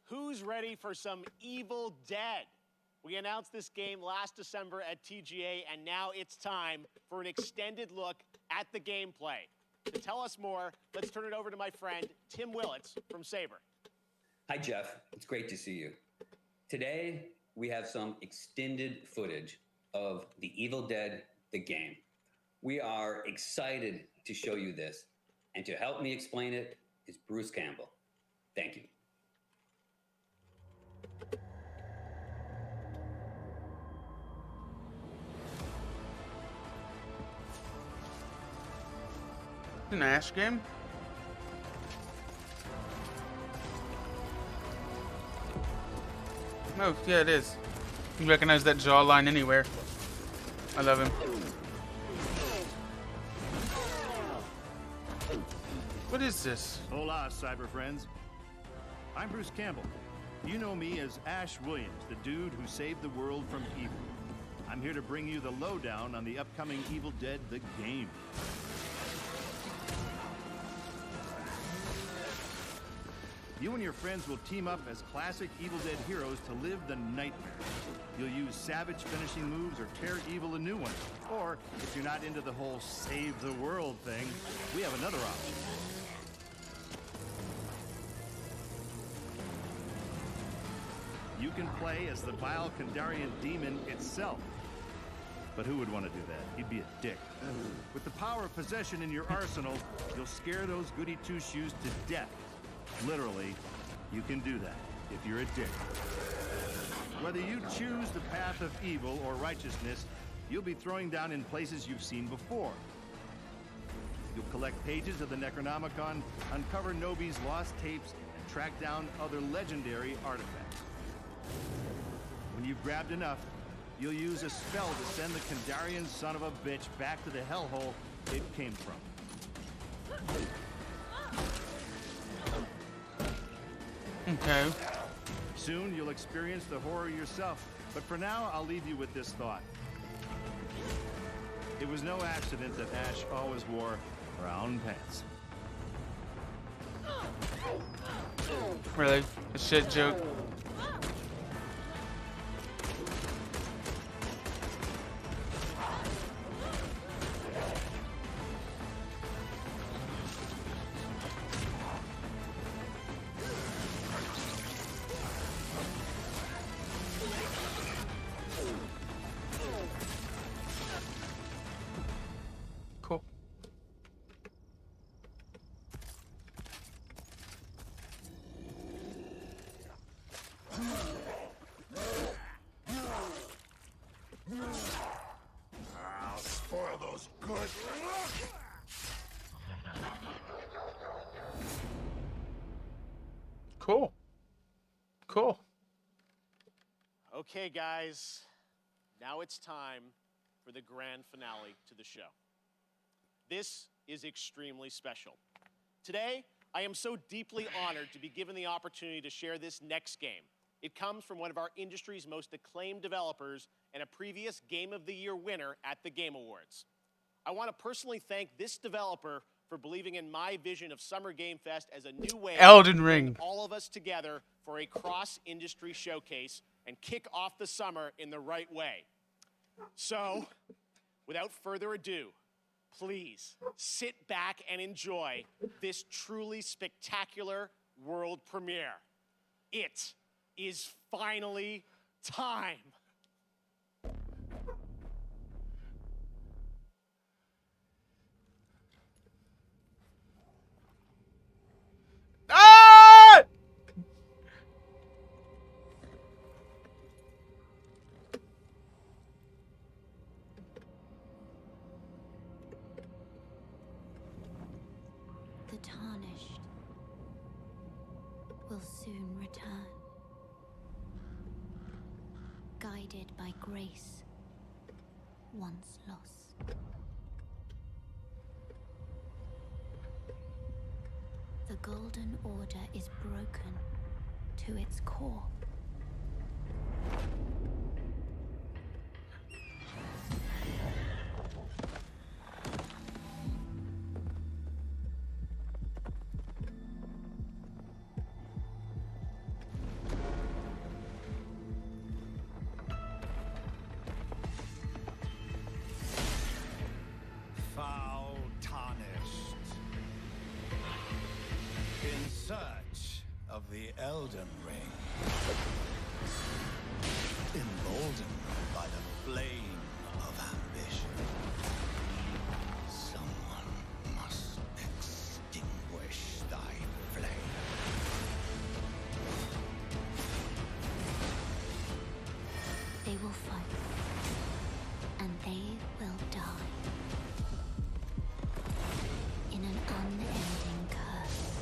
Who's ready for some Evil Dead? We announced this game last December at TGA, and now it's time for an extended look at the gameplay. To tell us more, let's turn it over to my friend, Tim Willits from Saber. Hi, Jeff. It's great to see you. Today, we have some extended footage of The Evil Dead, the game. We are excited to show you this, and to help me explain it is Bruce Campbell. Thank you. An Ash game? Oh, yeah, it is. You recognize that jawline anywhere. I love him. What is this? Hola, cyber friends. I'm Bruce Campbell. You know me as Ash Williams, the dude who saved the world from evil. I'm here to bring you the lowdown on the upcoming Evil Dead, the game. You and your friends will team up as classic Evil Dead heroes to live the nightmare. You'll use savage finishing moves or tear evil a new one. Or, if you're not into the whole save the world thing, we have another option. you can play as the vile Kandarian demon itself. But who would want to do that? He'd be a dick. With the power of possession in your arsenal, you'll scare those goody two-shoes to death. Literally, you can do that if you're a dick. Whether you choose the path of evil or righteousness, you'll be throwing down in places you've seen before. You'll collect pages of the Necronomicon, uncover Nobi's lost tapes, and track down other legendary artifacts. When you've grabbed enough, you'll use a spell to send the Kandarian son of a bitch back to the hellhole it came from. Okay. Soon you'll experience the horror yourself, but for now I'll leave you with this thought. It was no accident that Ash always wore brown pants. Really? A shit joke? Cool. I'll spoil those good looks. Cool. Cool. Okay, guys, now it's time for the grand finale to the show. This is extremely special. Today, I am so deeply honored to be given the opportunity to share this next game. It comes from one of our industry's most acclaimed developers and a previous Game of the Year winner at the Game Awards. I want to personally thank this developer for believing in my vision of Summer Game Fest as a new way Elden to Ring. bring all of us together for a cross-industry showcase and kick off the summer in the right way. So, without further ado, please sit back and enjoy this truly spectacular world premiere. It is finally time. Ah! The tarnished will soon return, guided by grace once lost. The Golden Order is broken to its core. Foul tarnished. In search of the Elden Ring. Emboldened by the flame of ambition. Someone must extinguish thy flame. They will fight, and they will die. In an unending curse.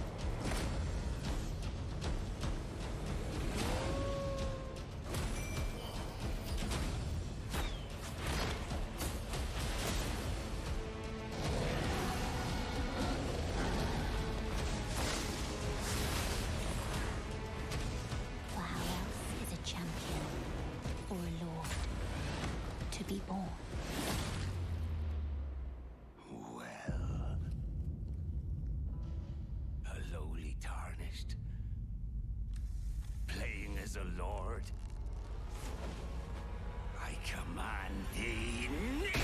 For how else is a champion or a lord to be born? Well, a lowly tarnished, playing as a lord. I command thee now.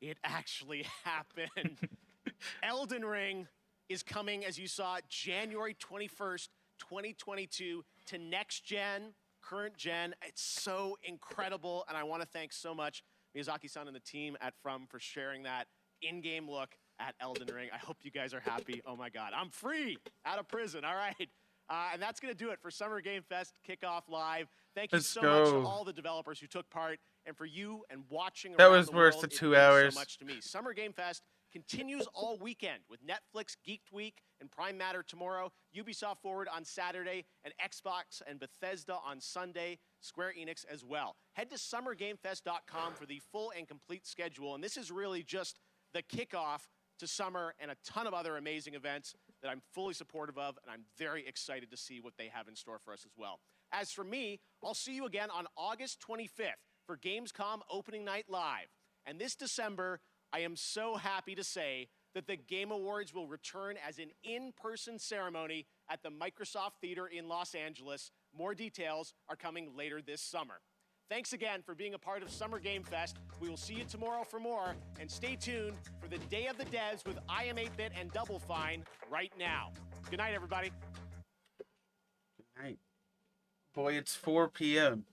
It actually happened. Elden Ring is coming, as you saw, January 21st, 2022 to next gen, current gen. It's so incredible, and I want to thank so much Miyazaki-san and the team at From for sharing that in-game look at Elden Ring. I hope you guys are happy. Oh my God, I'm free out of prison. All right. And that's going to do it for Summer Game Fest Kickoff Live. Thank you Let's so go. much to all the developers who took part, and for you and watching That around was the worth world, the it 2 means hours. so much to me. Summer Game Fest continues all weekend with Netflix Geeked Week and Prime Matter tomorrow, Ubisoft Forward on Saturday, and Xbox and Bethesda on Sunday, Square Enix as well. Head to summergamefest.com for the full and complete schedule, and this is really just the kickoff to summer and a ton of other amazing events that I'm fully supportive of, and I'm very excited to see what they have in store for us as well. As for me, I'll see you again on August 25th for Gamescom Opening Night Live. And this December, I am so happy to say that the Game Awards will return as an in-person ceremony at the Microsoft Theater in Los Angeles. More details are coming later this summer. Thanks again for being a part of Summer Game Fest. We will see you tomorrow for more, and stay tuned for the Day of the Devs with I Am 8-Bit and Double Fine right now. Good night, everybody. Good night. Boy, it's 4 p.m.